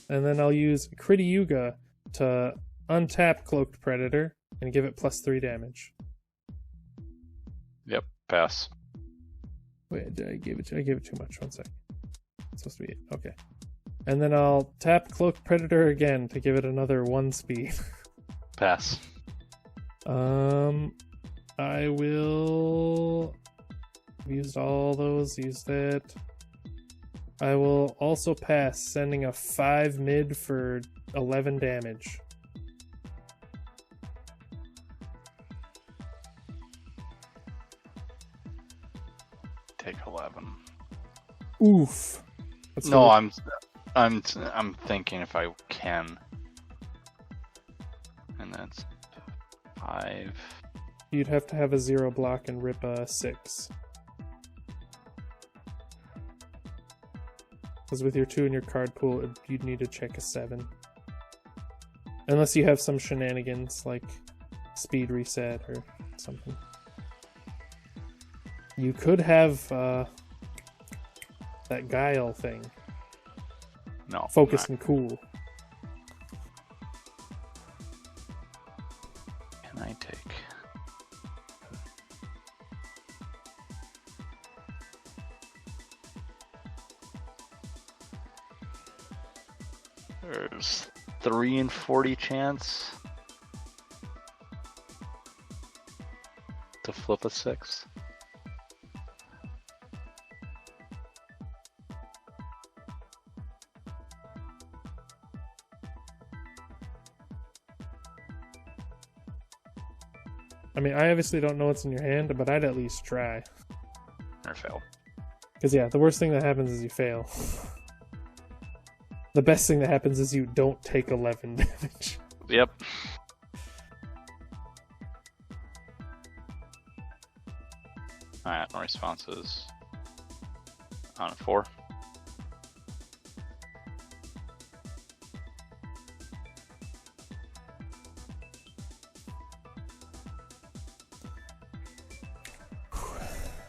And then I'll use Critty Yuga to untap Cloaked Predator and give it +3 damage. Yep, pass. Wait, I gave it too much. 1 sec. It's supposed to be it. Okay. And then I'll tap Cloaked Predator again to give it another 1 speed. Pass. I will... Used all those, use that. I will also pass, sending a 5 mid for 11 damage. Take 11. Oof. That's No, really... I'm thinking if I can. And that's 5. You'd have to have a 0 block and rip a 6. Because with your 2 in your card pool, you'd need to check a 7. Unless you have some shenanigans, like speed reset or something. You could have that guile thing. No. Focus and cool. Can I take? There's 3 in 40 chance to flip a 6. I mean, I obviously don't know what's in your hand, but I'd at least try. Or fail. Because, yeah, the worst thing that happens is you fail. The best thing that happens is you don't take 11 damage. Yep. Alright, no responses. On a 4.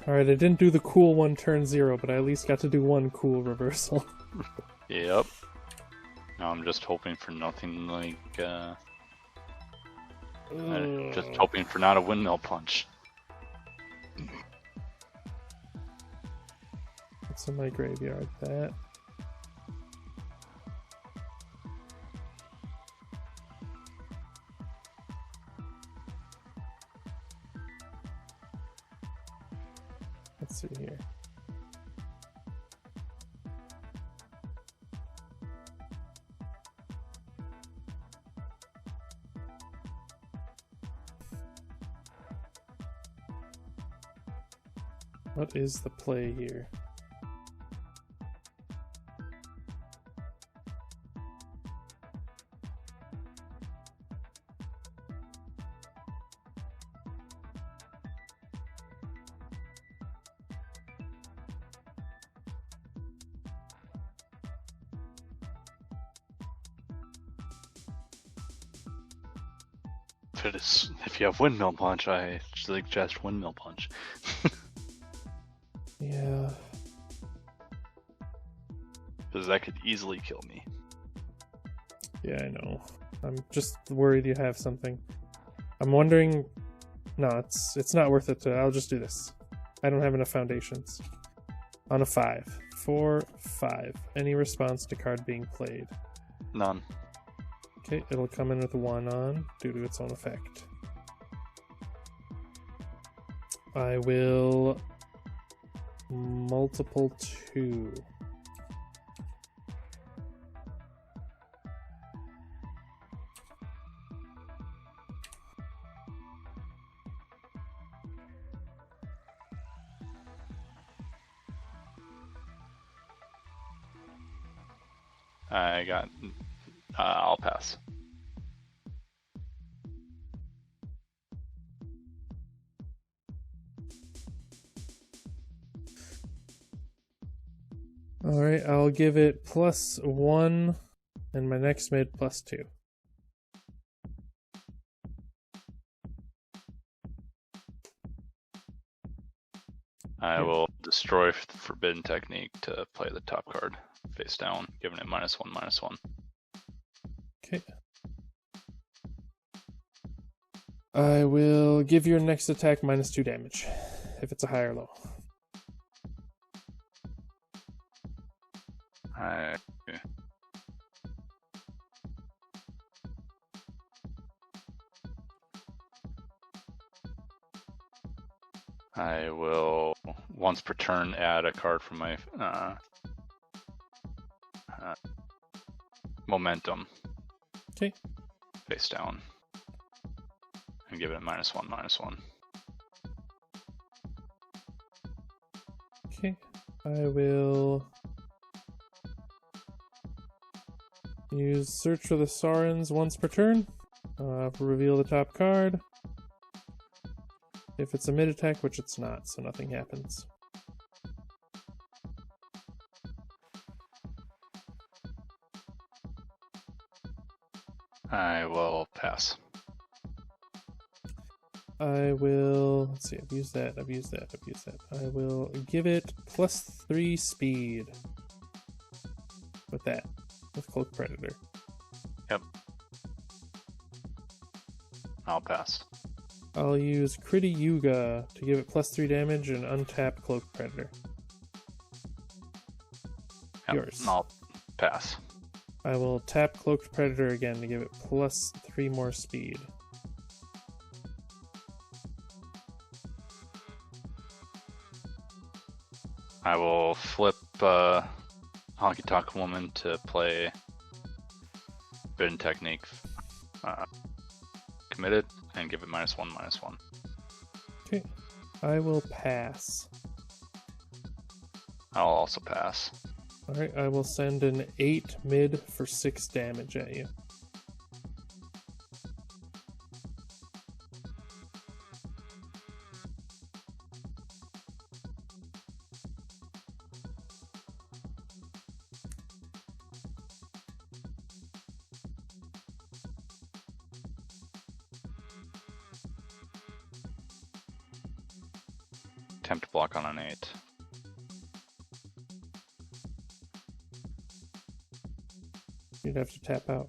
Alright, I didn't do the cool one turn 0, but I at least got to do 1 cool reversal. Yep. Now I'm just hoping for nothing like, just hoping for not a windmill punch. What's in my graveyard? That. Let's see here. What is the play here? If you have windmill punch, I suggest windmill punch. Yeah. Because that could easily kill me. Yeah, I know. I'm just worried you have something. I'm wondering... No, it's not worth it. I'll just do this. I don't have enough foundations. On a 5. 4, 5. Any response to card being played? None. Okay, it'll come in with 1 on due to its own effect. I will multiple 2. I got... I'll pass. Alright, I'll give it +1 and my next mid +2. I will destroy the Forbidden Technique to play the top card face down, giving it -1/-1. Okay. I will give your next attack -2 damage, if it's a high or low. I will, once per turn, add a card from my momentum. Okay. Face down. And give it a -1/-1. Okay. I will use Search for the Saurons once per turn. Reveal the top card. If it's a mid attack, which it's not, so nothing happens. I will pass. I will, let's see, I've used that. I will give it +3 speed. With that, with Cloak Predator. Yep. I'll pass. I'll use Kriti Yuga to give it +3 damage and untap Cloak Predator. Yep. Yours. I'll pass. I will tap Cloaked Predator again to give it +3 more speed. I will flip Honky Tonk Woman to play Forbidden Technique committed and give it -1/-1. Okay. I will pass. I'll also pass. Alright, I will send an 8 mid for 6 damage at you. Attempt to block on an 8. You'd have to tap out.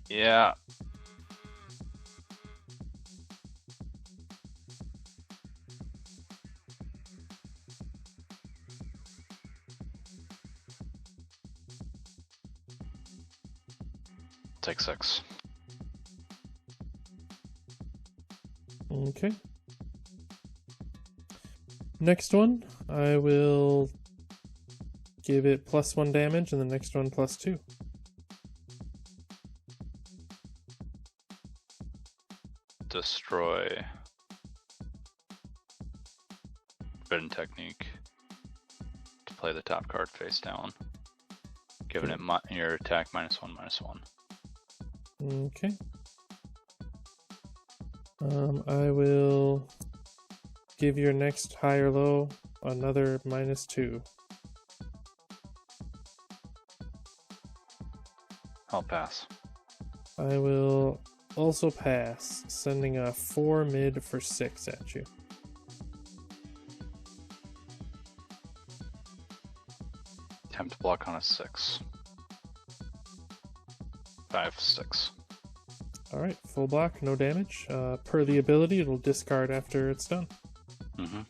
Yeah. Take 6. Okay. Next one, I will give it +1 damage, and the next one +2. Destroy Forbidden Technique to play the top card face down, giving it your attack -1/-1. Okay. I will give your next high or low another -2. I'll pass. I will also pass, sending a 4 mid for 6 at you. Attempt to block on a 6. 5, 6. Alright, full block, no damage. Per the ability, it'll discard after it's done. Mm-hmm.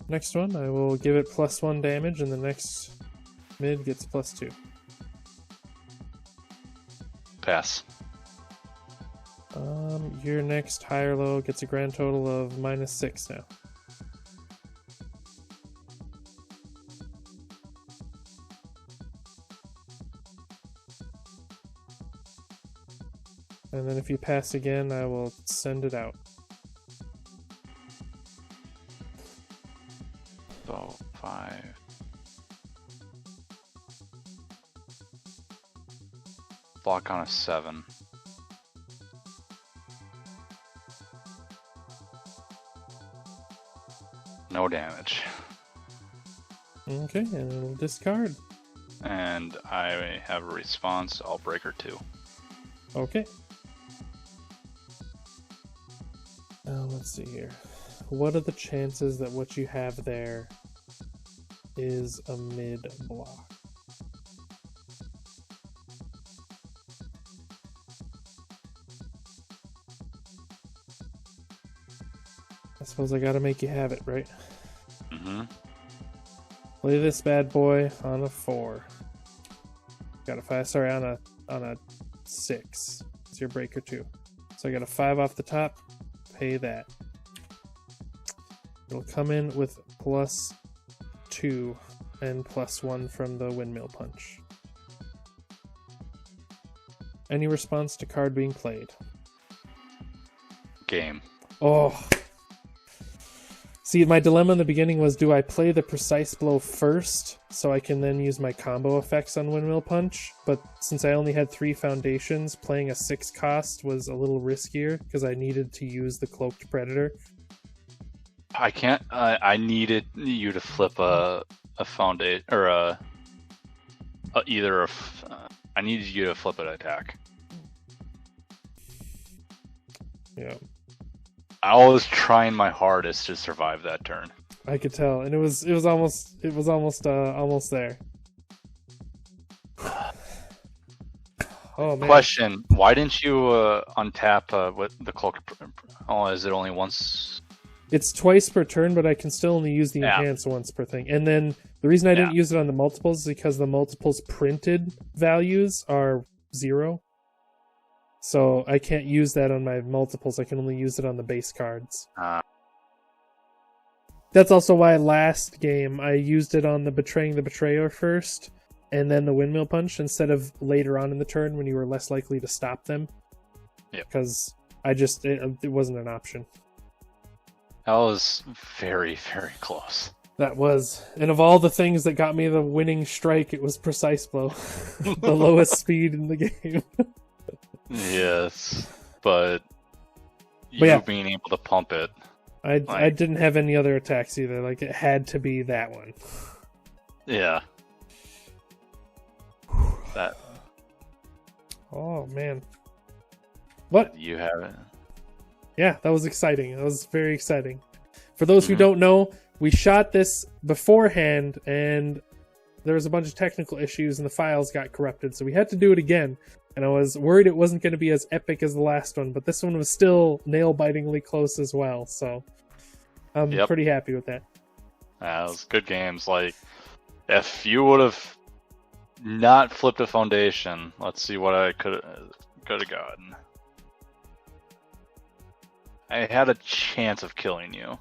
Next one, I will give it +1 damage, and the next mid gets +2. Pass. Your next high or low gets a grand total of -6 now. And then if you pass again, I will send it out. So 5. Block on a 7. No damage. Okay, and it'll discard. And I have a response. I'll breaker 2. Okay. Let's see here. what are the chances that what you have there is a mid block? I suppose I gotta make you have it, right? Mm-hmm. Play this bad boy on a 4. Got a 5, sorry, on a 6. It's your breaker 2. So I got a 5 off the top. Pay that. It'll come in with +2 and +1 from the windmill punch. Any response to card being played? Game. Oh. See, my dilemma in the beginning was, do I play the precise blow first so I can then use my combo effects on Windmill Punch? But since I only had 3 foundations, playing a 6 cost was a little riskier because I needed to use the Cloaked Predator. I can't. I needed you to flip a foundation or I needed you to flip an attack. Yeah. I was trying my hardest to survive that turn. I could tell, and it was almost there. Oh man. Question: why didn't you untap with the cloak? Oh, is it only once? It's twice per turn, but I can still only use the enhance once per thing. And then the reason I didn't use it on the multiples is because the multiples printed values are 0. So I can't use that on my multiples. I can only use it on the base cards. That's also why last game I used it on the Betraying the Betrayer first, and then the Windmill Punch instead of later on in the turn when you were less likely to stop them. Yeah. Because it wasn't an option. That was very, very close. That was. And of all the things that got me the winning strike, it was Precise Blow. The lowest speed in the game. Yes, but being able to pump it. I didn't have any other attacks either. Like, it had to be that one. Yeah. That. Oh, man. What? You have it. Yeah, that was exciting. That was very exciting. For those who don't know, we shot this beforehand, and there was a bunch of technical issues, and the files got corrupted, so we had to do it again. And I was worried it wasn't going to be as epic as the last one, but this one was still nail-bitingly close as well, so I'm pretty happy with that. It was good games. Like, if you would have not flipped a foundation, let's see what I could have gotten. I had a chance of killing you.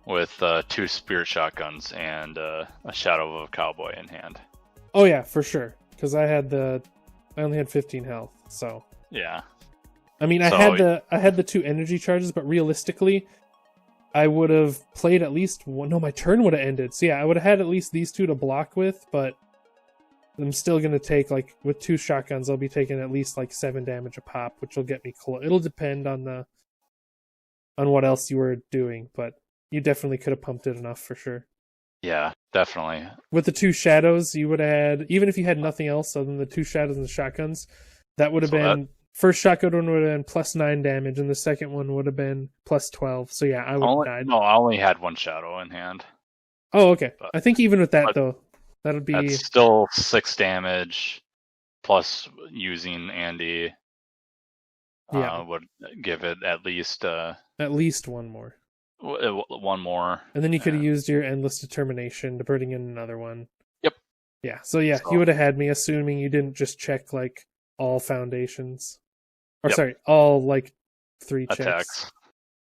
With 2 spirit shotguns and a shadow of a cowboy in hand. Oh yeah, for sure. Because I only had 15 health, so yeah. I mean, I had the 2 energy charges, but realistically, I would have played at least one. No, my turn would have ended. So yeah, I would have had at least these 2 to block with, but I'm still gonna take, like, with 2 shotguns, I'll be taking at least like 7 damage a pop, which will get me close. It'll depend on what else you were doing, but you definitely could have pumped it enough for sure. Yeah, definitely. With the 2 shadows, you would have had, even if you had nothing else other than the 2 shadows and the shotguns, that would have been, first shotgun one would have been +9 damage, and the second one would have been +12. So yeah, I would have died. No, I only had 1 shadow in hand. Oh, okay. But I think even with that, though, that'll be... That's still 6 damage, plus using Andy would give it at least... at least 1 more. 1 more. And then you could have used your Endless Determination to bring in another one. Yep. Yeah, so yeah, you would have had me, assuming you didn't just check, like, all foundations. Or sorry, all, like, 3 checks. Attacks.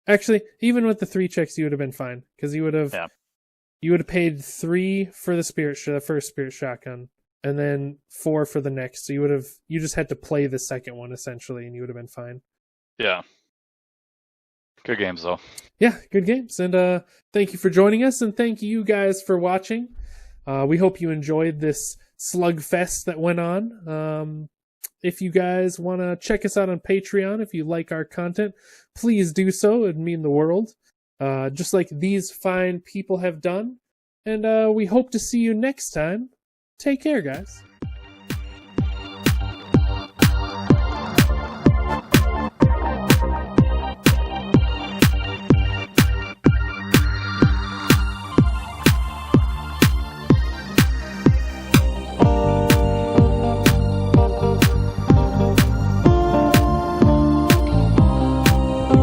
Actually, even with the 3 checks, you would have been fine. Because you would have paid 3 for the first Spirit Shotgun, and then 4 for the next. So you just had to play the second one, essentially, and you would have been fine. Yeah. Good games, though. Yeah, good games. And thank you for joining us, and thank you guys for watching. We hope you enjoyed this slugfest that went on. If you guys want to check us out on Patreon, if you like our content, please do so. It'd mean the world. Just like these fine people have done. And we hope to see you next time. Take care, guys.